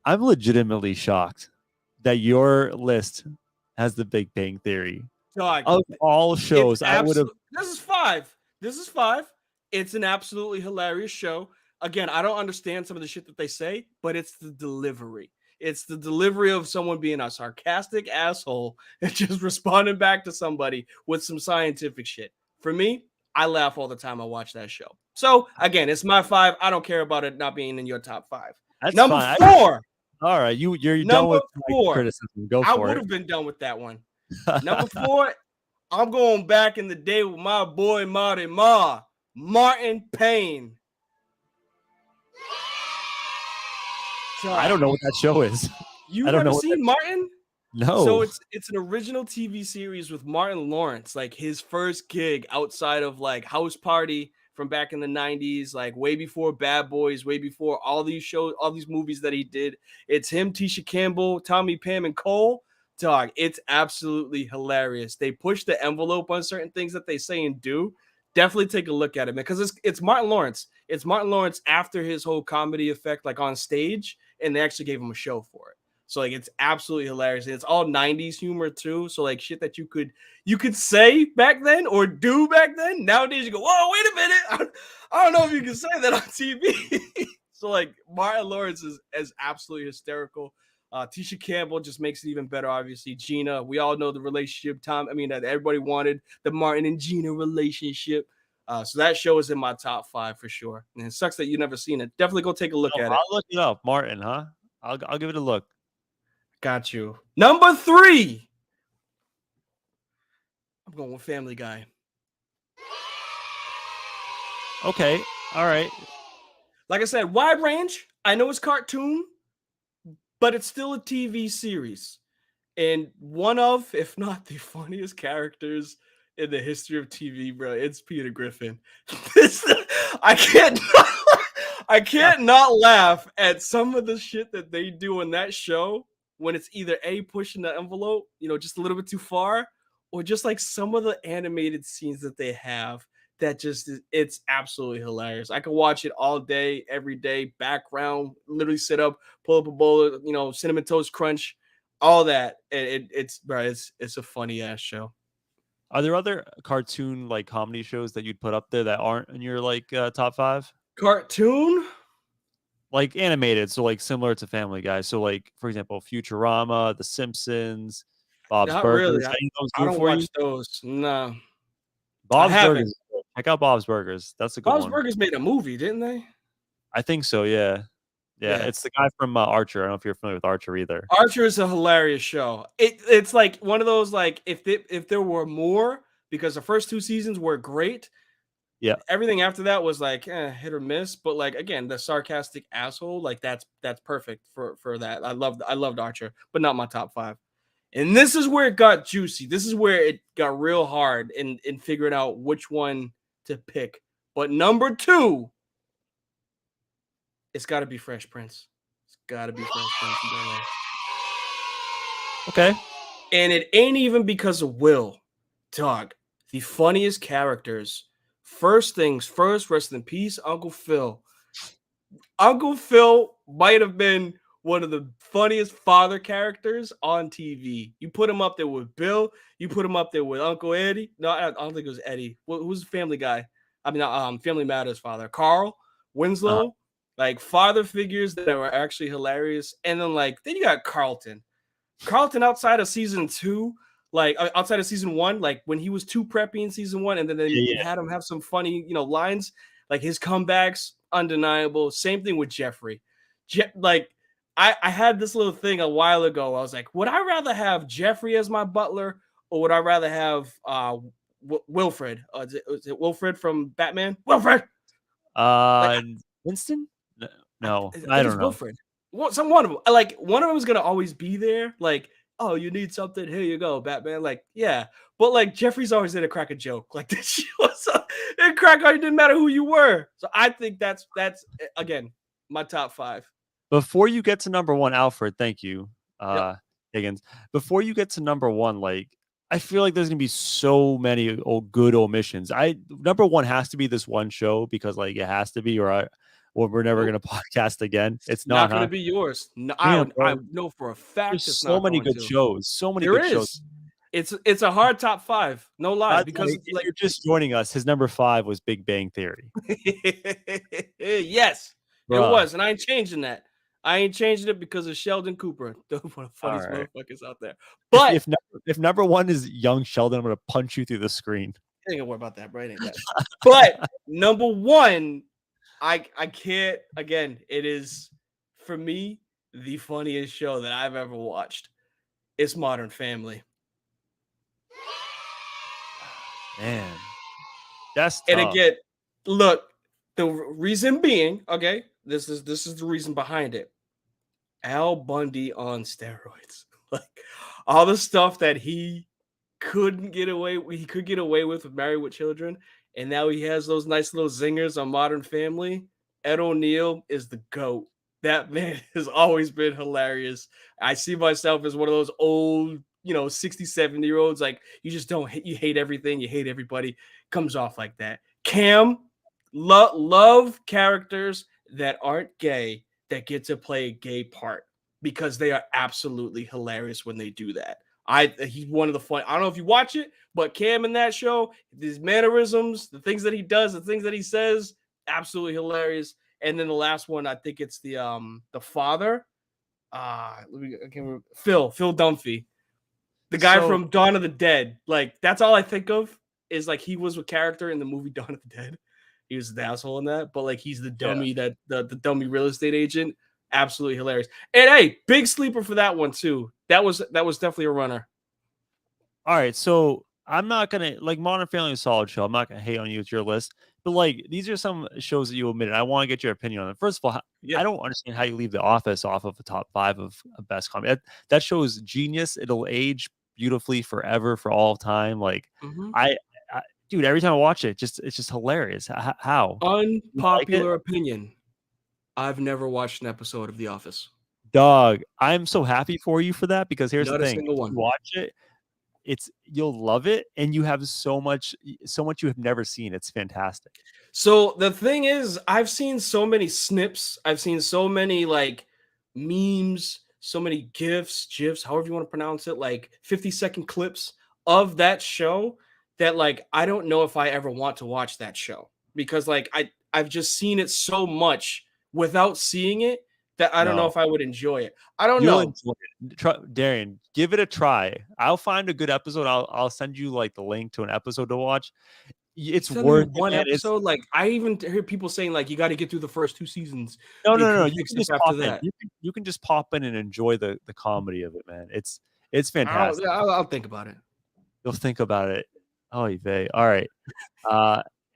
I'm legitimately shocked that your list has the Big Bang Theory. Dog, of all shows, I would have. This is 5. It's an absolutely hilarious show. Again, I don't understand some of the shit that they say, but it's the delivery. It's the delivery of someone being a sarcastic asshole and just responding back to somebody with some scientific shit. For me, I laugh all the time I watch that show. So again, it's my 5. I don't care about it not being in your top 5. That's number fine. 4. All right, you're number done with 4. criticism. Go I for would it. have been done with that one. Number 4, I'm going back in the day with my boy Martin Payne. I don't know what that show is. You never seen Martin? No. So it's an original TV series with Martin Lawrence, like his first gig outside of like House Party from back in the 90s, like way before Bad Boys, way before all these shows, all these movies that he did. It's him, Tisha Campbell, Tommy, Pam, and Cole. Dog, it's absolutely hilarious. They push the envelope on certain things that they say and do. Definitely take a look at it, man, because it's Martin Lawrence. It's Martin Lawrence after his whole comedy effect, like on stage, and they actually gave him a show for it. So like it's absolutely hilarious. And it's all 90s humor too. So like shit that you could say back then or do back then. Nowadays you go, whoa, wait a minute. I don't know if you can say that on TV. So like Martin Lawrence is absolutely hysterical. Tisha Campbell just makes it even better. Obviously, Gina. We all know the relationship. That everybody wanted the Martin and Gina relationship. So that show is in my top 5 for sure. And it sucks that you've never seen it. Definitely go take a look at it. I'll look it up. Martin, huh? I'll give it a look. Got you. Number 3. I'm going with Family Guy. Okay. All right. Like I said, wide range. I know it's cartoon, but it's still a TV series. And one of, if not the funniest characters in the history of TV, bro, it's Peter Griffin. I can't not laugh at some of the shit that they do in that show when it's either A, pushing the envelope, just a little bit too far, or just like some of the animated scenes that they have that just it's absolutely hilarious. I could watch it all day, every day, background, literally sit up, pull up a bowl of, Cinnamon Toast Crunch, all that. And it's a funny ass show. Are there other cartoon like comedy shows that you'd put up there that aren't in your like top 5? Cartoon? Like animated, so like similar to Family Guy. So like for example, Futurama, The Simpsons, Bob's Not Burgers. really. Any of those I do it don't for watch you? those. No. Bob's haven't. Burgers. Check out Bob's Burgers. That's a good Bob's one. Burgers made a movie, didn't they? I think so. Yeah. Yeah. It's the guy from Archer. I don't know if you're familiar with Archer either. Archer is a hilarious show. It's like one of those like if there were more, because the first 2 seasons were great. Yeah. Everything after that was like hit or miss. But like again, the sarcastic asshole, like that's perfect for that. I loved Archer, but not my top 5. And this is where it got juicy. This is where it got real hard in figuring out which one to pick. But number 2, it's got to be Fresh Prince. It's got to be Fresh Prince. Okay. And it ain't even because of Will. Dog, the funniest characters. First things first, rest in peace, Uncle Phil. Uncle Phil might have been one of the funniest father characters on TV. You put him up there with Bill. You put him up there with Uncle Eddie. No, I don't think it was Eddie. Who's the Family Guy? I mean, Family Matters father. Carl Winslow. Like father figures that were actually hilarious. And then you got Carlton. Carlton outside of season 2, like outside of season 1, like when he was too preppy in season 1, and then they had him have some funny, lines, like his comebacks, undeniable. Same thing with Jeffrey. I had this little thing a while ago. I was like, would I rather have Jeffrey as my butler, or would I rather have Wilfred? Is it Wilfred from Batman? Wilfred. Winston? No, I don't know. Wilfred. One of them. Like one of them is gonna always be there. Like, oh, you need something? Here you go, Batman. Like, yeah. But like Jeffrey's always there to crack a joke. Like this shit was it crack on. It didn't matter who you were. So I think that's again my top 5. Before you get to number 1, Alfred, thank you, Higgins. Before you get to number 1, like I feel like there's gonna be so many good omissions. Number 1 has to be this one show because like it has to be, or we're never gonna podcast again. It's not gonna be yours. No, Damn, I know for a fact. There's so many good shows. So many good shows. It's a hard top 5. No lie, because like you're just joining us. His number 5 was Big Bang Theory. Yes, it was, and I ain't changing that. I ain't changing it because of Sheldon Cooper. One of the funniest motherfuckers out there. But if number 1 is young Sheldon, I'm gonna punch you through the screen. I ain't gonna worry about that, bro. It ain't that. But number 1, I can't. Again, it is for me the funniest show that I've ever watched. It's Modern Family. Man, that's tough. And again, look, the reason being, okay, this is the reason behind it. Al Bundy on steroids. Like, all the stuff that he couldn't get away he could get away with Married with Children, and now he has those nice little zingers on Modern Family. Ed O'Neill is the GOAT. That man has always been hilarious. I see myself as one of those old, 60, 70-year-olds. Like, you just don't you hate everything, you hate everybody. Comes off like that. Cam, love characters that aren't gay that get to play a gay part because they are absolutely hilarious when they do that. He's one of the fun. I don't know if you watch it, but Cam in that show, these mannerisms, the things that he does, the things that he says, absolutely hilarious. And then the last one, I think it's the father. I can't remember. Phil Dunphy, the guy from Dawn of the Dead. Like, that's all I think of is like he was a character in the movie Dawn of the Dead. He was the asshole in that, but like he's the dummy that the dummy real estate agent. Absolutely hilarious. And hey, big sleeper for that one too. That was definitely a runner. All right, so I'm not gonna like Modern Family is a solid show. I'm not gonna hate on you with your list, but like these are some shows that you omitted. I want to get your opinion on it. First of all, I don't understand how you leave The Office off of the top 5 of best comedy. That show is genius. It'll age beautifully forever for all time. Like I dude, every time I watch it, it's just hilarious. How? Unpopular opinion. I've never watched an episode of The Office. Dog, I'm so happy for you for that because here's the thing: single one. Watch it. You'll love it, and you have so much you have never seen. It's fantastic. So the thing is, I've seen so many snips. I've seen so many like memes, so many gifs, however you want to pronounce it, like 50-second clips of that show that like I don't know if I ever want to watch that show because like I've just seen it so much without seeing it that I don't know if I would enjoy it. I don't know. Enjoy it. Darian, give it a try. I'll find a good episode. I'll send you like the link to an episode to watch. It's worth one episode. Like I even hear people saying like you got to get through the first 2 seasons. No. You can just pop in. You can just pop in and enjoy the comedy of it, man. It's fantastic. I'll think about it. You'll think about it. Oh, Yves. All right.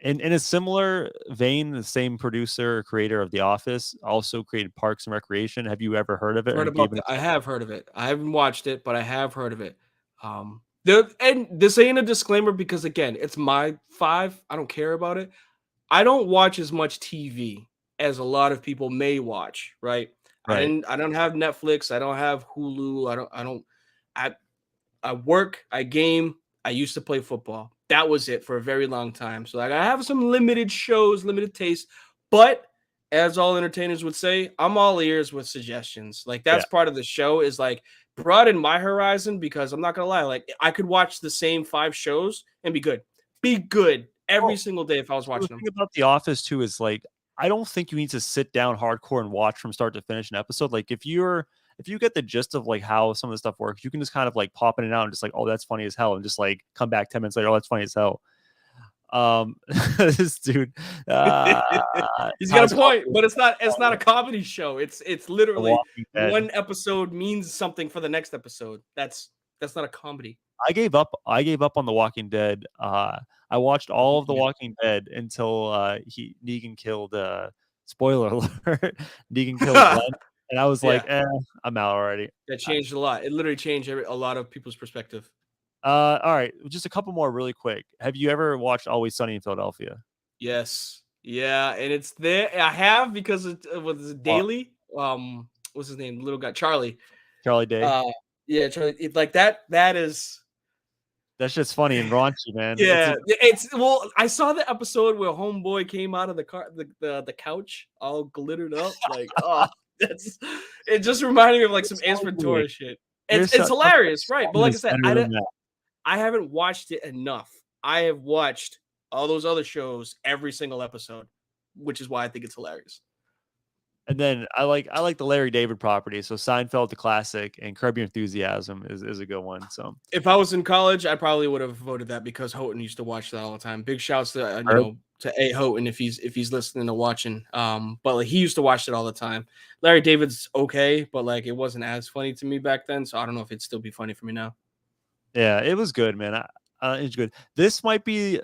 In a similar vein, the same producer or creator of The Office also created Parks and Recreation. Have you ever heard of it? I have heard of it. I haven't watched it, but I have heard of it. And this ain't a disclaimer because again, it's my 5. I don't care about it. I don't watch as much TV as a lot of people may watch. Right? I don't have Netflix. I don't have Hulu. I work. I game. I used to play football. That was it for a very long time. So like I have some limited shows, limited taste, but as all entertainers would say, I'm all ears with suggestions. Like that's part of the show is like broaden my horizon because I'm not gonna lie, like I could watch the same 5 shows and be good every single day if I was watching them. The thing about The Office too is like I don't think you need to sit down hardcore and watch from start to finish an episode. Like if you get the gist of like how some of the stuff works, you can just kind of like pop in and out and just like, oh, that's funny as hell, and just like come back 10 minutes later, oh, that's funny as hell. This dude, he's got a point, but it's not a comedy show. It's literally one episode means something for the next episode. That's not a comedy. I gave up on The Walking Dead. I watched all of The Walking Dead until Negan killed. Spoiler alert: Negan killed Glenn. And I was like, I'm out already. That changed a lot. It literally changed a lot of people's perspective. All right. Just a couple more really quick. Have you ever watched Always Sunny in Philadelphia? Yes. Yeah. And it's there. I have because it was Daily. What's his name? The little guy. Charlie Day. Yeah. Charlie. Like that is. That's just funny and raunchy, man. Yeah. I saw the episode where Homeboy came out of the car, the couch all glittered up. Like, oh. It just reminded me of like some Ace Ventura shit. It's hilarious, right? But like I said, I haven't watched it enough. I have watched all those other shows every single episode, which is why I think it's hilarious. And then I like the Larry David property. So Seinfeld, the classic, and Curb Your Enthusiasm is a good one. So if I was in college, I probably would have voted that because Houghton used to watch that all the time. Big shouts to to A. Houghton if he's listening or watching. But like he used to watch it all the time. Larry David's okay, but like it wasn't as funny to me back then. So I don't know if it'd still be funny for me now. Yeah, it was good, man. It's good. This might be.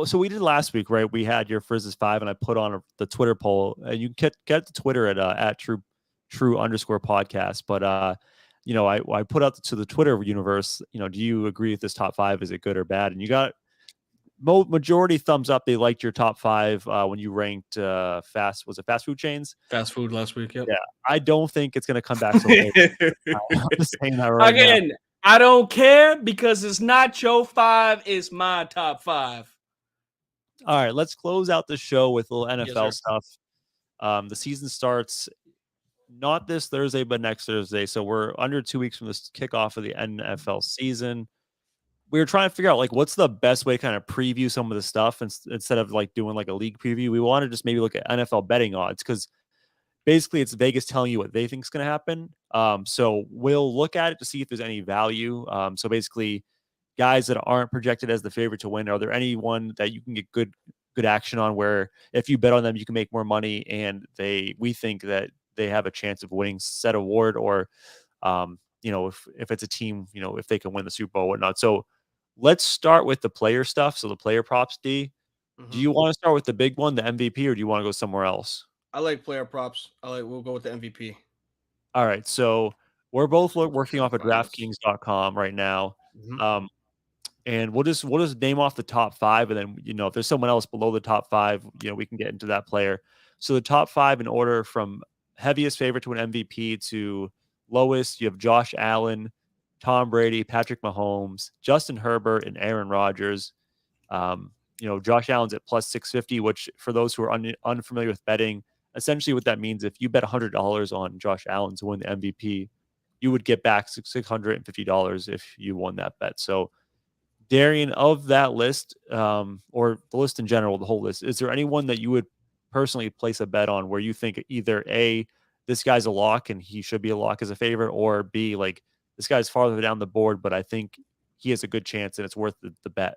So we did last week, right? We had your Frizz 5, and I put on the Twitter poll. You can get to Twitter at @true_podcast. But I put out to the Twitter universe, do you agree with this top five? Is it good or bad? And you got majority thumbs up. They liked your top five when you ranked fast food chains? Fast food last week. Yep. Yeah. I don't think it's going to come back so late. I'm just saying that right Again, now. I don't care because it's not your five, it's my top five. All right, let's close out the show with a little NFL stuff. The season starts not this Thursday, but next Thursday. So we're under 2 weeks from the kickoff of the NFL season. We were trying to figure out like what's the best way to kind of preview some of the stuff instead of like doing like a league preview. We want to just maybe look at NFL betting odds because basically it's Vegas telling you what they think is going to happen. So we'll look at it to see if there's any value. So basically, guys that aren't projected as the favorite to win, are there anyone that you can get good action on where if you bet on them you can make more money and we think that they have a chance of winning said award, or if it's a team, if they can win the Super Bowl or whatnot. So let's start with the player stuff. So the player props, D. Do you want to start with the big one, the MVP, or do you want to go somewhere else? I like player props. We'll go with the MVP. All right. So we're both working off of DraftKings.com right now. And we'll just name off the top five, and then if there's someone else below the top five, we can get into that player. So the top five in order from heaviest favorite to an MVP to lowest, you have Josh Allen, Tom Brady, Patrick Mahomes, Justin Herbert, and Aaron Rodgers. Josh Allen's at plus 650, which for those who are unfamiliar with betting, essentially what that means, if you bet $100 on Josh Allen to win the MVP, you would get back $650 if you won that bet. So Darian, of that list, or the list in general, the whole list, is there anyone that you would personally place a bet on where you think either A, this guy's a lock and he should be a lock as a favorite, or B, like this guy's farther down the board, but I think he has a good chance and it's worth the bet?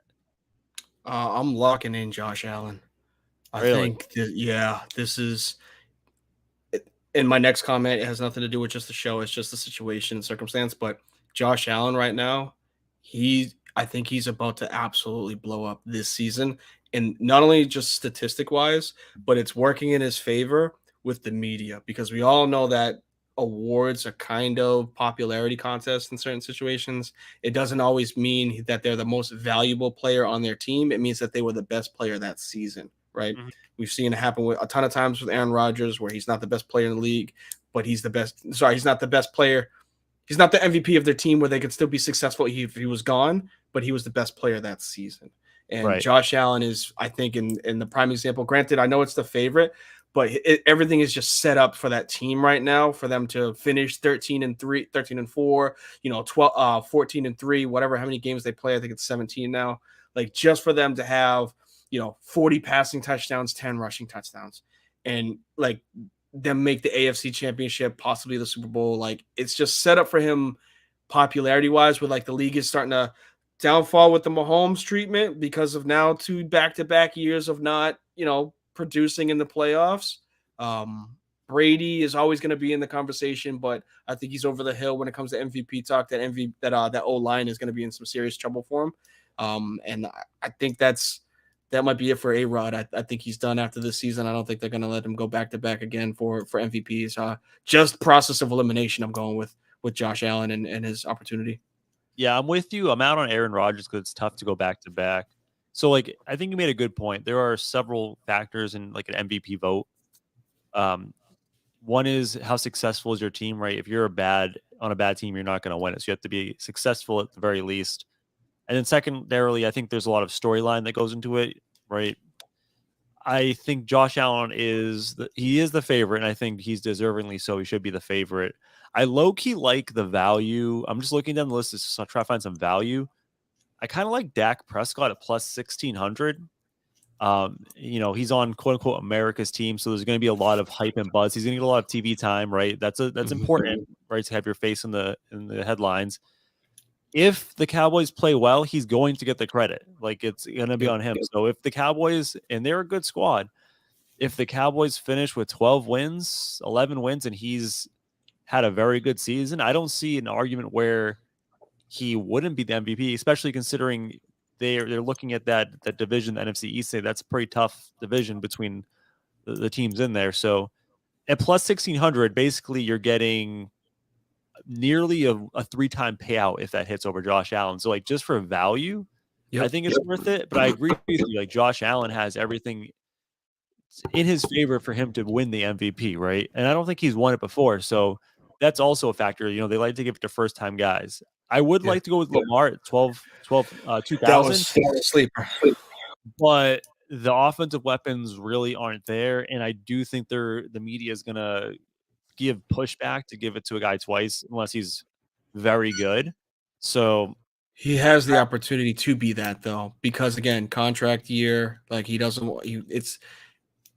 I'm locking in Josh Allen. I think, this is in my next comment. It has nothing to do with just the show. It's just the situation and circumstance. But Josh Allen right now, I think he's about to absolutely blow up this season. And not only just statistic wise, but it's working in his favor with the media, because we all know that awards are kind of popularity contests in certain situations. It doesn't always mean that they're the most valuable player on their team. It means that they were the best player that season, right? Mm-hmm. We've seen it happen with a ton of times with Aaron Rodgers, where he's not the best player in the league, but he's not the best player. He's not the MVP of their team where they could still be successful if he was gone, but he was the best player that season. And right. Josh Allen is, I think, in the prime example. Granted, I know it's the favorite, but everything is just set up for that team right now for them to finish 13-3, 13-4, 12, 14-3, whatever, how many games they play. I think it's 17 now. Like, just for them to have, 40 passing touchdowns, 10 rushing touchdowns, and like them make the AFC Championship, possibly the Super Bowl. Like, it's just set up for him popularity wise, where like the league is starting to downfall with the Mahomes treatment because of now 2 back-to-back years of not, producing in the playoffs. Brady is always going to be in the conversation, but I think he's over the hill when it comes to MVP talk. That O-line is going to be in some serious trouble for him. And I think that might be it for A-Rod. I think he's done after this season. I don't think they're going to let him go back-to-back again for MVPs. Just process of elimination, I'm going with Josh Allen and his opportunity. Yeah, I'm with you. I'm out on Aaron Rodgers because it's tough to go back-to-back. So, like, I think you made a good point. There are several factors in, like, an MVP vote. One is how successful is your team, right? If you're on a bad team, you're not going to win it. So you have to be successful at the very least. And then secondarily, I think there's a lot of storyline that goes into it, right? I think Josh Allen is the favorite, and I think he's deservingly so. He should be the favorite. I low-key like the value. I'm just looking down the list to try to find some value. I kind of like Dak Prescott at plus 1,600. He's on quote unquote America's team, so there's going to be a lot of hype and buzz. He's going to get a lot of TV time, right? That's important, right? To have your face in the headlines. If the Cowboys play well, he's going to get the credit. Like, it's going to be on him. So if the Cowboys, and they're a good squad, if the Cowboys finish with 12 wins, 11 wins, and he's had a very good season, I don't see an argument where he wouldn't be the MVP, especially considering they're looking at that division, the NFC East. That's a pretty tough division between the teams in there. So at plus 1,600, basically you're getting nearly a 3-time payout if that hits over Josh Allen. So like just for value, I think it's worth it. But I agree with you. Like Josh Allen has everything in his favor for him to win the MVP, right? And I don't think he's won it before. So that's also a factor. You know, they like to give it to first time guys. I would like to go with Lamar at 2000, that was a sleeper. but the offensive weapons really aren't there. And I do think the media is going to give pushback to give it to a guy twice unless he's very good. So he has the opportunity to be that though, because again, contract year, like he doesn't. It's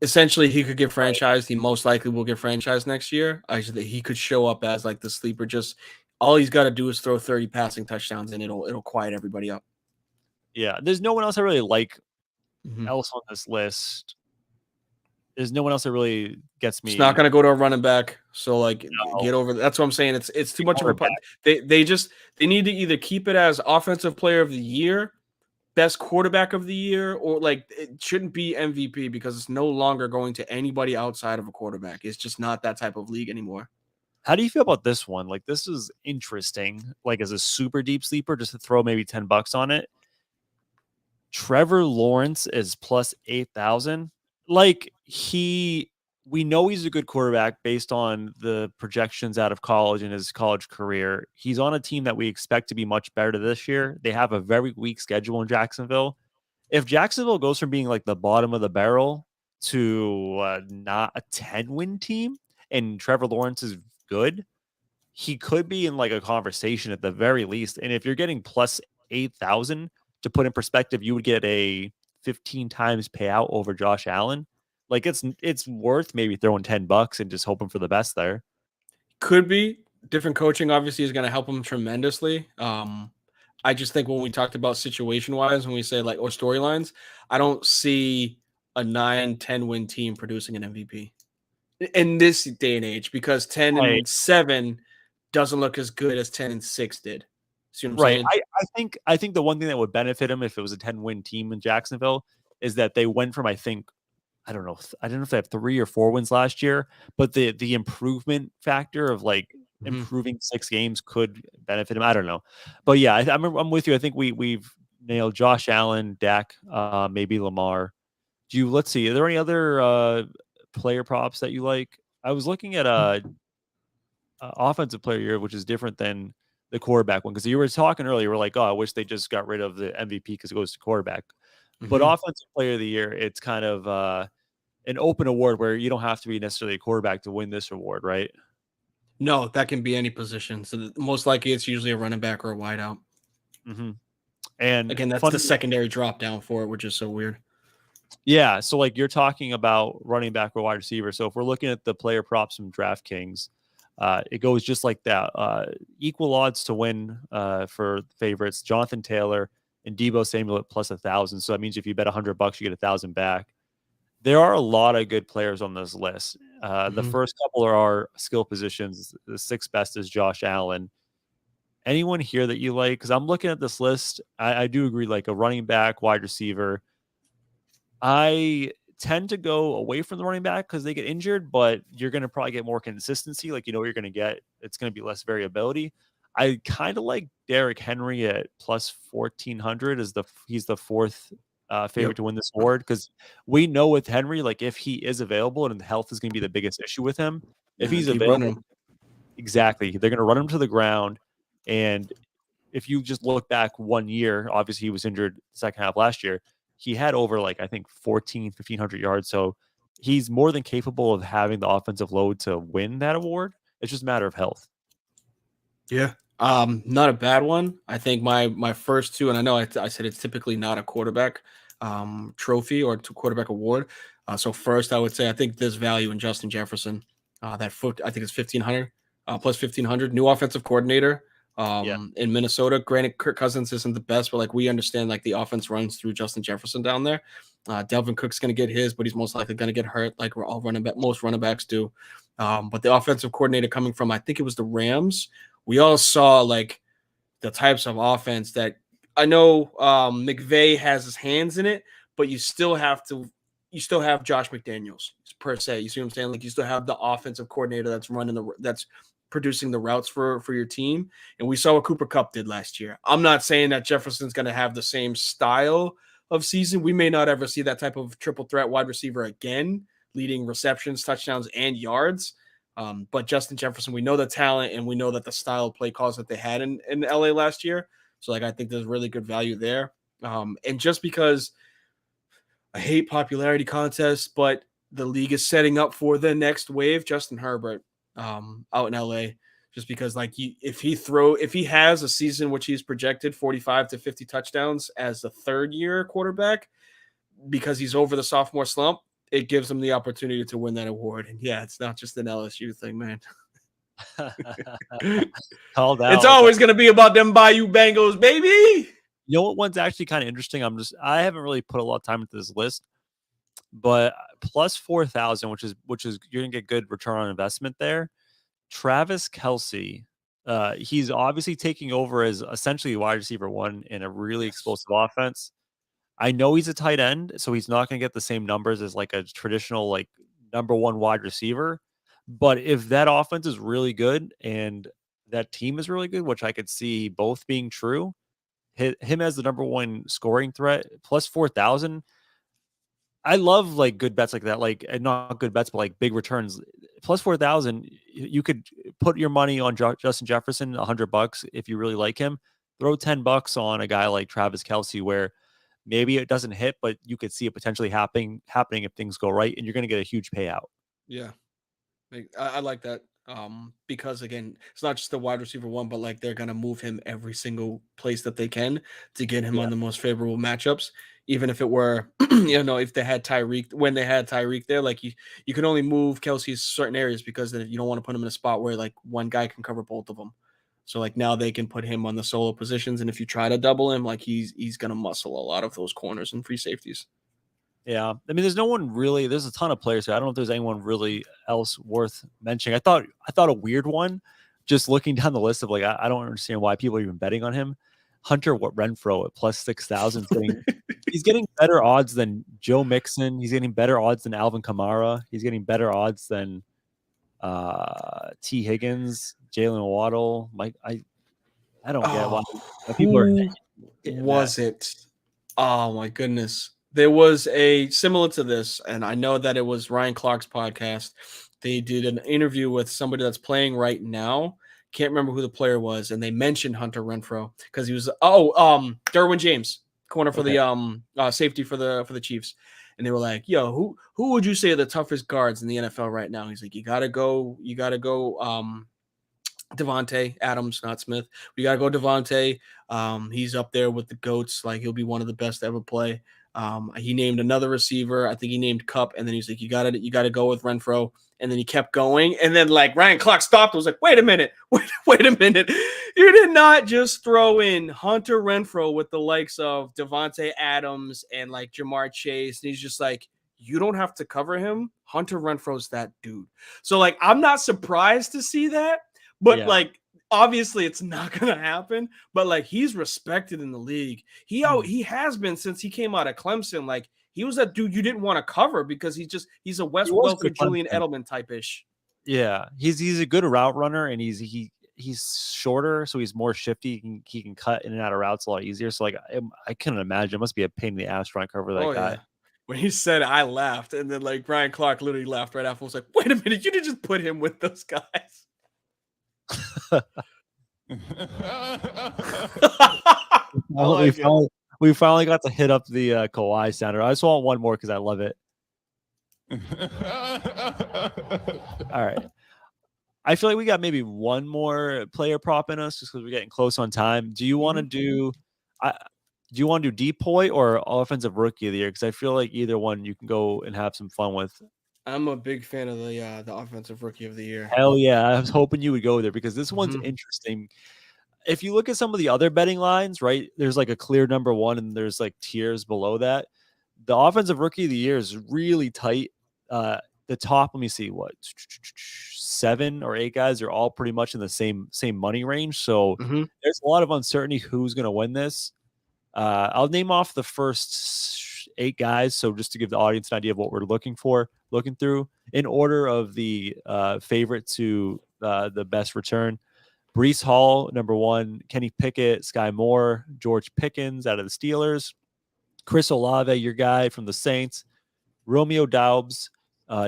essentially he could get franchised. He most likely will get franchised next year. Actually, he could show up as like the sleeper. Just all he's got to do is throw 30 passing touchdowns, and it'll quiet everybody up. Yeah, there's no one else I really like else on this list. There's no one else that really gets me. It's not going to go to a running back. So like get over. That's what I'm saying. It's too much of a. They need to either keep it as offensive player of the year, best quarterback of the year, or like it shouldn't be MVP because it's no longer going to anybody outside of a quarterback. It's just not that type of league anymore. How do you feel about this one? Like this is interesting. Like as a super deep sleeper, just to throw maybe $10 on it. Trevor Lawrence is plus 8,000. Like we know he's a good quarterback based on the projections out of college and his college career. He's on a team that we expect to be much better this year. They have a very weak schedule in Jacksonville. If Jacksonville goes from being like the bottom of the barrel to not a 10-win team and Trevor Lawrence is good, he could be in like a conversation at the very least. And if you're getting plus 8,000, to put in perspective, you would get a 15 times payout over Josh Allen. Like it's worth maybe throwing $10 and just hoping for the best there. Could be. Different coaching obviously is going to help him tremendously. I just think when we talked about situation wise, when we say like or storylines, I don't see a 9-10 win team producing an MVP in this day and age because 10-7 doesn't look as good as 10-6 did. See what I'm saying? I think the one thing that would benefit him if it was a 10-win team in Jacksonville is that they went from I don't know if they have 3 or 4 wins last year, but the improvement factor of like improving 6 games could benefit him. I don't know, but yeah, I'm with you. I think we've nailed Josh Allen, Dak, maybe Lamar. Let's see. Are there any other player props that you like? I was looking at offensive player year, which is different than the quarterback one, because you were talking earlier. We're like, oh, I wish they just got rid of the MVP because it goes to quarterback. But offensive player of the year, it's kind of an open award where you don't have to be necessarily a quarterback to win this award, right? No, that can be any position. So most likely it's usually a running back or a wideout. And again, that's the secondary drop down for it, which is so weird. Yeah. So like you're talking about running back or wide receiver. So if we're looking at the player props from DraftKings, it goes just like that. Equal odds to win for favorites, Jonathan Taylor and Deebo Samuel at plus 1,000. So that means if you bet $100, you get 1,000 back. There are a lot of good players on this list. The first couple are skill positions. The 6th best is Josh Allen. Anyone here that you like? Because I'm looking at this list. I do agree, like a running back, wide receiver. I tend to go away from the running back because they get injured, but you're going to probably get more consistency. Like, you know what you're going to get. It's going to be less variability. I kind of like Derrick Henry at plus 1,400 he's the 4th favorite to win this award, because we know with Henry, like if he is available, and health is going to be the biggest issue with him. If he's available, exactly, they're going to run him to the ground. And if you just look back 1 year, obviously he was injured second half last year. He had over like, I think 1,500 yards. So he's more than capable of having the offensive load to win that award. It's just a matter of health. Yeah. Not a bad one. I think my first two, and I know I said it's typically not a quarterback trophy or quarterback award. So first, I would say I think there's value in Justin Jefferson. I think it's 1,500 plus 1,500. New offensive coordinator in Minnesota. Granted, Kirk Cousins isn't the best, but like we understand, like the offense runs through Justin Jefferson down there. Delvin Cook's going to get his, but he's most likely going to get hurt, like most running backs do. But the offensive coordinator coming from, I think it was the Rams. We all saw like the types of offense that I know McVay has his hands in it, but you still have Josh McDaniels per se. You see what I'm saying? Like you still have the offensive coordinator that's running that's producing the routes for your team. And we saw what Cooper Kupp did last year. I'm not saying that Jefferson's going to have the same style of season. We may not ever see that type of triple threat wide receiver again, leading receptions, touchdowns, and yards. But Justin Jefferson, we know the talent and we know that the style of play calls that they had in LA last year. So like I think there's really good value there. And just because I hate popularity contests, but the league is setting up for the next wave, Justin Herbert out in LA. Just because like if he has a season which he's projected 45 to 50 touchdowns as a third year quarterback, because he's over the sophomore slump, it gives him the opportunity to win that award. And yeah, it's not just an LSU thing, man. Called out. It's always going to be about them Bayou Bengals, baby. You know what one's actually kind of interesting? I haven't really put a lot of time into this list, but plus 4,000, which is you're gonna get good return on investment there. Travis Kelce, he's obviously taking over as essentially wide receiver one in a really explosive offense. I know he's a tight end, so he's not going to get the same numbers as like a traditional like number one wide receiver. But if that offense is really good and that team is really good, which I could see both being true, him as the number one scoring threat plus 4,000. I love like good bets like that, like not good bets, but like big returns. Plus 4,000, you could put your money on Justin Jefferson, $100 if you really like him. Throw $10 on a guy like Travis Kelce, where maybe it doesn't hit, but you could see it potentially happening if things go right, and you're going to get a huge payout. Yeah, I like that. Because again, it's not just the wide receiver one, but like they're gonna move him every single place that they can to get him on the most favorable matchups. Even if it were, if they had Tyreek, when they had Tyreek there, like you can only move Kelsey's certain areas because then you don't want to put him in a spot where like one guy can cover both of them. So like now they can put him on the solo positions, and if you try to double him, like he's gonna muscle a lot of those corners and free safeties. Yeah. I mean, there's a ton of players here. I don't know if there's anyone really else worth mentioning. I thought a weird one, just looking down the list of like, I don't understand why people are even betting on him. Hunter Renfrow at plus 6,000. He's getting better odds than Joe Mixon. He's getting better odds than Alvin Kamara. He's getting better odds than T. Higgins, Jalen Waddle. Mike, I don't get why people are. Was it? Oh my goodness. There was a similar to this, and I know that it was Ryan Clark's podcast. They did an interview with somebody that's playing right now. Can't remember who the player was, and they mentioned Hunter Renfrow because he was Derwin James, corner for the safety for the Chiefs. And they were like, "Yo, who would you say are the toughest guards in the NFL right now?" He's like, "You gotta go Devontae Adams, not Smith. We gotta go Devontae. He's up there with the GOATs. Like he'll be one of the best to ever play." He named another receiver. I think he named Kupp, and then he's like, "You gotta go with Renfrow." And then he kept going, and then like Ryan Clark stopped. I was like, "Wait a minute, wait a minute! You did not just throw in Hunter Renfrow with the likes of Devontae Adams and like Jamar Chase." And he's just like, "You don't have to cover him. Hunter Renfrow's that dude." So like, I'm not surprised to see that, but like. Obviously, it's not going to happen, but like he's respected in the league. He has been since he came out of Clemson. Like he was that dude you didn't want to cover because he's a Wes Welker, Julian Edelman type ish. Yeah, he's a good route runner, and he's shorter, so he's more shifty. He can cut in and out of routes a lot easier. So like I couldn't imagine it must be a pain in the ass trying to cover that guy. Yeah. When he said I laughed, and then like Ryan Clark literally laughed right after. I was like, wait a minute, you didn't just put him with those guys. We finally got to hit up the Kawhi sounder. I just want one more because I love it. All right. I feel like we got maybe one more player prop in us just because we're getting close on time. Do you want to do Depoy or offensive rookie of the year? Because I feel like either one you can go and have some fun with. I'm a big fan of the offensive rookie of the year. Hell yeah. I was hoping you would go there because this one's interesting. If you look at some of the other betting lines, right, there's like a clear number one and there's like tiers below that. The offensive rookie of the year is really tight. The top, let me see, 7 or 8 guys are all pretty much in the same money range. So there's a lot of uncertainty who's going to win this. I'll name off the first 8 guys. So just to give the audience an idea of what we're looking through in order of the favorite to the best return. Brees Hall, number 1. Kenny Pickett, Sky Moore, George Pickens out of the Steelers. Chris Olave, your guy from the Saints. Romeo Doubs,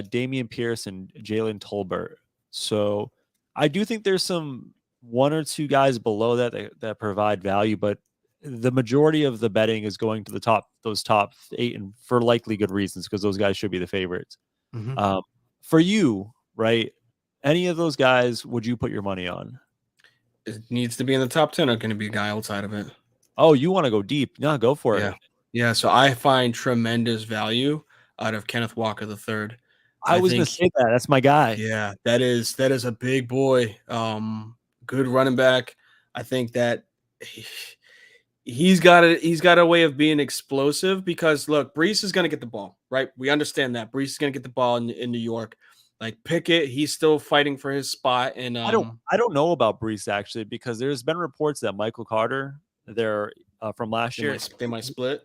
Damian Pierce, and Jalen Tolbert. So I do think there's some 1 or 2 guys below that provide value, but the majority of the betting is going to those top 8, and for likely good reasons, because those guys should be the favorites. Mm-hmm. For you, right? Any of those guys would you put your money on? It needs to be in the top 10 or can it be a guy outside of it? Oh, you want to go deep? No, go for Yeah. it. Yeah. So I find tremendous value out of Kenneth Walker III. I was going to say that. That's my guy. Yeah, that is a big boy. Good running back. I think that he's got a way of being explosive, because look, Brees is going to get the ball, right? We understand that Brees is going to get the ball in New York. Like Pickett, he's still fighting for his spot. And I don't know about Brees, actually, because there's been reports that Michael Carter, from last year, they might split.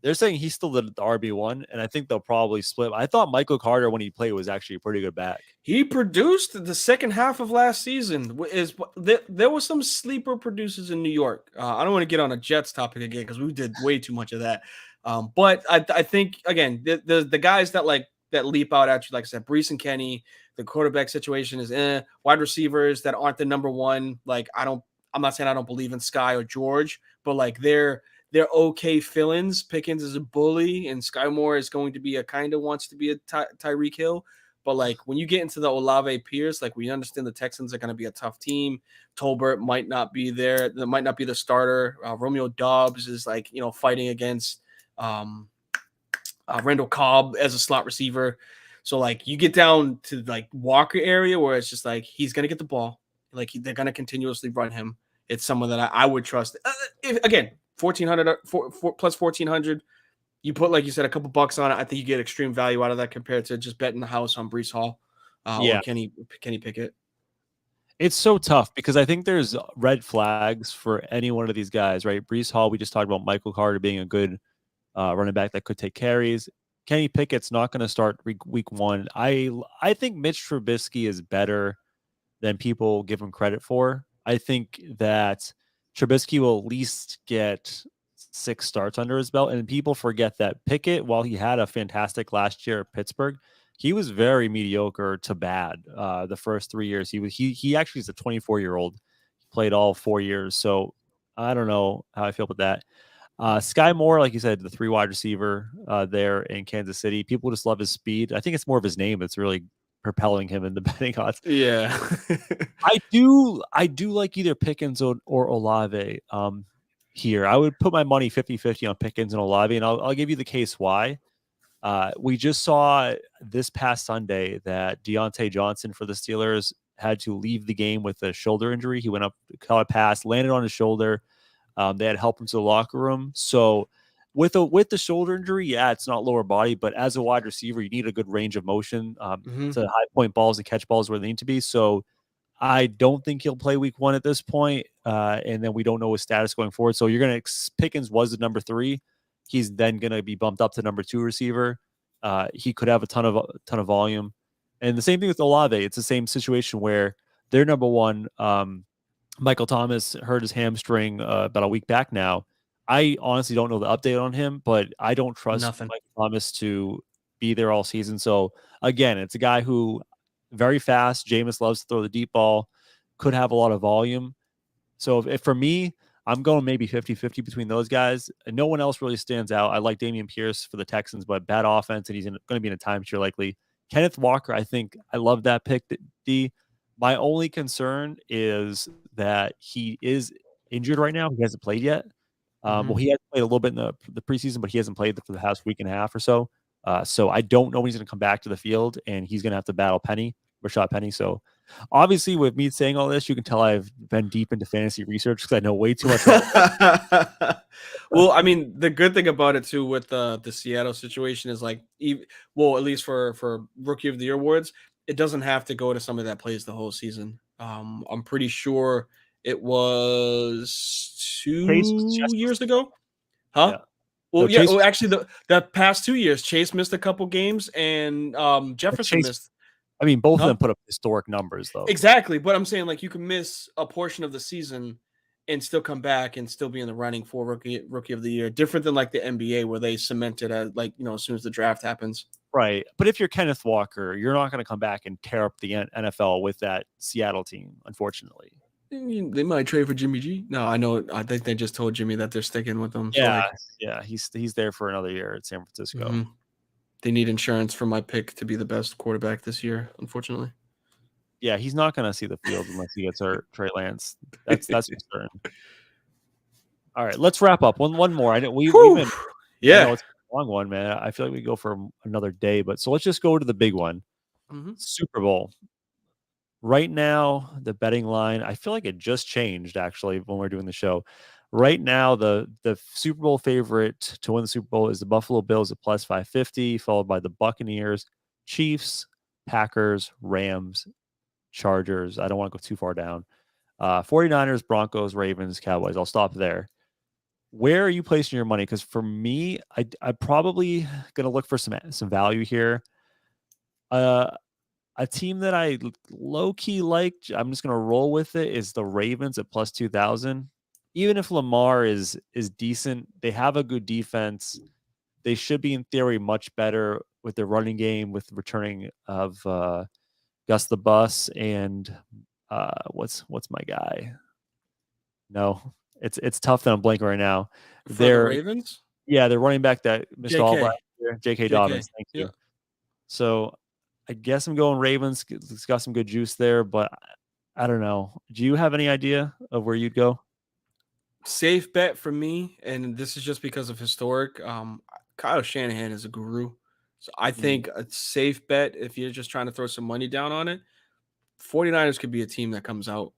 They're saying he's still the RB1, and I think they'll probably split. I thought Michael Carter, when he played, was actually a pretty good back. He produced the second half of last season. There were some sleeper producers in New York. I don't want to get on a Jets topic again, because we did way too much of that. But I think, again, the guys that leap out at you, like I said, Brees and Kenny. The quarterback situation is wide receivers that aren't the number 1. Like I'm not saying I don't believe in Sky or George, but like they're okay fill-ins. Pickens is a bully, and Sky Moore is going to be wants to be a Tyreek Hill. But like when you get into the Olave Pierce, like we understand the Texans are going to be a tough team. Tolbert might not be there. That might not be the starter. Romeo Doubs is fighting against Randall Cobb as a slot receiver. So like you get down to like Walker area where it's just like he's going to get the ball. Like they're going to continuously run him. It's someone that I would trust. Again, 1,400 plus 1,400. You put, like you said, a couple bucks on it. I think you get extreme value out of that compared to just betting the house on Brees Hall or Kenny Pickett. It's so tough because I think there's red flags for any one of these guys, right? Brees Hall, we just talked about Michael Carter being a good running back that could take carries. Kenny Pickett's not going to start week 1. I think Mitch Trubisky is better than people give him credit for. I think that Trubisky will at least get 6 starts under his belt, and people forget that Pickett, while he had a fantastic last year at Pittsburgh, he was very mediocre to bad the first 3 years. He actually is a 24-year-old. He played all 4 years, so I don't know how I feel about that. Sky Moore, like you said, the 3 wide receiver there in Kansas City. People just love his speed. I think it's more of his name that's really propelling him in the betting odds. Yeah. I do like either Pickens or Olave here. I would put my money 50-50 on Pickens and Olave, and I'll give you the case why. We just saw this past Sunday that Deontay Johnson for the Steelers had to leave the game with a shoulder injury. He went up, caught a pass, landed on his shoulder. They had to help him to the locker room. So with the shoulder injury, yeah, it's not lower body, but as a wide receiver, you need a good range of motion to high point balls and catch balls where they need to be. So I don't think he'll play week 1 at this point, and then we don't know his status going forward. So you're going to Pickens was the number 3. He's then going to be bumped up to number 2 receiver. He could have a ton of volume, and the same thing with Olave. It's the same situation where they're number 1. Michael Thomas hurt his hamstring about a week back now. I honestly don't know the update on him, but I don't trust Michael Thomas to be there all season. So again, it's a guy who very fast. Jameis loves to throw the deep ball, could have a lot of volume. So if for me, I'm going maybe 50-50 between those guys. And no one else really stands out. I like Damian Pierce for the Texans, but bad offense, and he's going to be in a timeshare likely. Kenneth Walker, I think I love that pick, D. My only concern is that he is injured right now. He hasn't played yet. Well, he has played a little bit in the preseason, but he hasn't played for the past week and a half or so. So I don't know when he's going to come back to the field, and he's going to have to battle Rashad Penny. So obviously, with me saying all this, you can tell I've been deep into fantasy research because I know way too much. Well, I mean, the good thing about it too with the Seattle situation is like, well, at least for Rookie of the Year awards, it doesn't have to go to somebody that plays the whole season. I'm pretty sure it was 2 years ago. Huh? Yeah. Well, yeah. Well, actually, the past 2 years, Chase missed a couple games, and Jefferson missed. I mean, both of them put up historic numbers, though. Exactly, but I'm saying like you can miss a portion of the season and still come back and still be in the running for rookie of the year. Different than like the NBA where they cement it as like as soon as the draft happens. Right, but if you're Kenneth Walker, you're not going to come back and tear up the NFL with that Seattle team, unfortunately. They might trade for Jimmy G. No, I know. I think they just told Jimmy that they're sticking with him. Yeah, so yeah, he's there for another year at San Francisco. Mm-hmm. They need insurance for my pick to be the best quarterback this year, unfortunately. Yeah, he's not going to see the field unless he gets hurt. Trey Lance. That's for certain. All right, let's wrap up. One more. I know we've been. Yeah, I know it's a long one, man. I feel like we go for another day, but so let's just go to the big one. Mm-hmm. Super Bowl. Right now, the betting line, I feel like it just changed actually when we're doing the show. Right now, the Super Bowl favorite to win the Super Bowl is the Buffalo Bills at plus 550, followed by the Buccaneers, Chiefs, Packers, Rams, Chargers. I don't want to go too far down. 49ers, Broncos, Ravens, Cowboys. I'll stop there. Where are you placing your money? Because for me, I'm probably going to look for some value here. A team that I low-key like, I'm just going to roll with it, is the Ravens at plus 2,000. Even if Lamar is decent, they have a good defense. They should be, in theory, much better with their running game, with returning of Gus the Bus and what's my guy? No, it's tough that I'm blanking right now. The Ravens? Yeah, they're running back that missed all last year. J.K. Dobbins, thank you. So I guess I'm going Ravens. It's got some good juice there, but I don't know. Do you have any idea of where you'd go? Safe bet for me, and this is just because of historic. Kyle Shanahan is a guru. So I think a safe bet, if you're just trying to throw some money down on it, 49ers could be a team that comes out.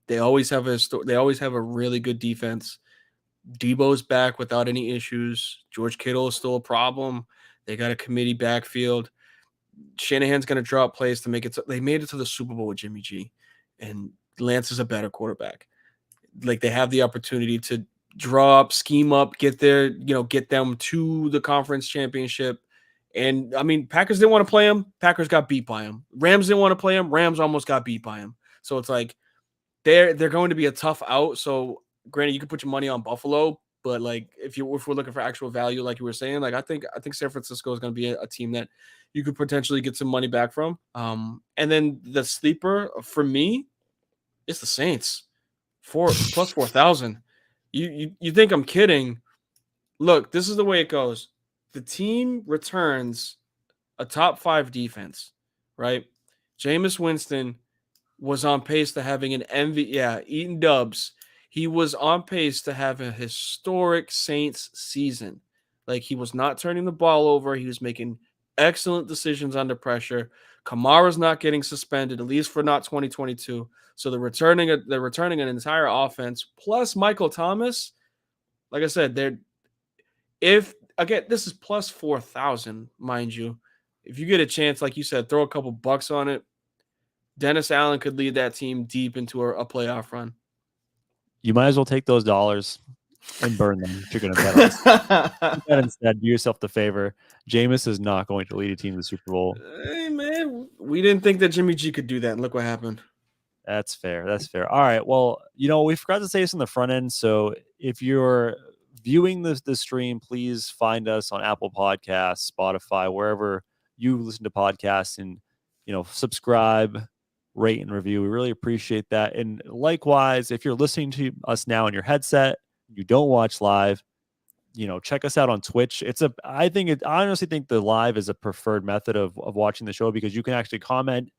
They always have a really good defense. Debo's back without any issues. George Kittle is still a problem. They got a committee backfield. Shanahan's going to draw up plays to make it. They made it to the Super Bowl with Jimmy G, and Lance is a better quarterback. Like they have the opportunity to draw up, scheme up, get there, get them to the conference championship. And I mean, Packers didn't want to play him. Packers got beat by him. Rams didn't want to play him. Rams almost got beat by him. So it's like they're going to be a tough out. So granted, you can put your money on Buffalo, but like if we're looking for actual value, like you were saying, like I think San Francisco is going to be a team that you could potentially get some money back from. And then the sleeper for me is the Saints. Plus 4,000. You think I'm kidding? Look, this is the way it goes. The team returns a top 5 defense, right? Jameis Winston was on pace to having an MVP. Yeah, eating dubs. He was on pace to have a historic Saints season. Like he was not turning the ball over. He was making excellent decisions under pressure. Kamara's not getting suspended, at least for not 2022. So they're returning an entire offense plus Michael Thomas. Like I said, this is plus 4,000, mind you. If you get a chance, like you said, throw a couple bucks on it. Dennis Allen could lead that team deep into a playoff run. You might as well take those dollars and burn them if you're going to bet on it. Instead, do yourself the favor. Jameis is not going to lead a team to the Super Bowl. Hey, man, we didn't think that Jimmy G could do that, and look what happened. That's fair. All right. Well, we forgot to say this in the front end. So if you're viewing the stream, please find us on Apple Podcasts, Spotify, wherever you listen to podcasts, and subscribe, rate, and review. We really appreciate that. And likewise, if you're listening to us now on your headset, you don't watch live, check us out on Twitch. I honestly think the live is a preferred method of watching the show because you can actually comment,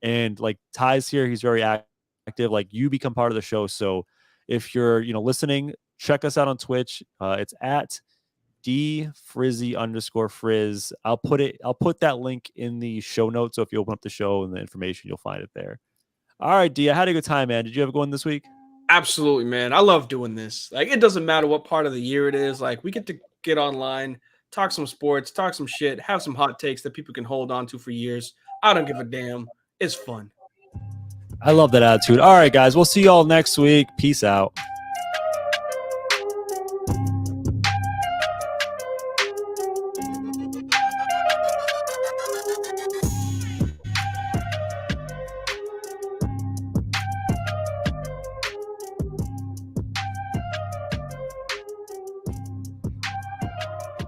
and like Ty's here, he's very active. Like you become part of the show. So if you're, listening, check us out on Twitch. It's at @DFrizzy_Frizz. I'll put that link in the show notes. So if you open up the show and the information, you'll find it there. All right, D, I had a good time, man. Did you have a good one this week? Absolutely, man. I love doing this. Like, it doesn't matter what part of the year it is. Like, we get to get online, talk some sports, talk some shit, have some hot takes that people can hold on to for years. I don't give a damn. It's fun. I love that attitude. All right, guys. We'll see you all next week. Peace out.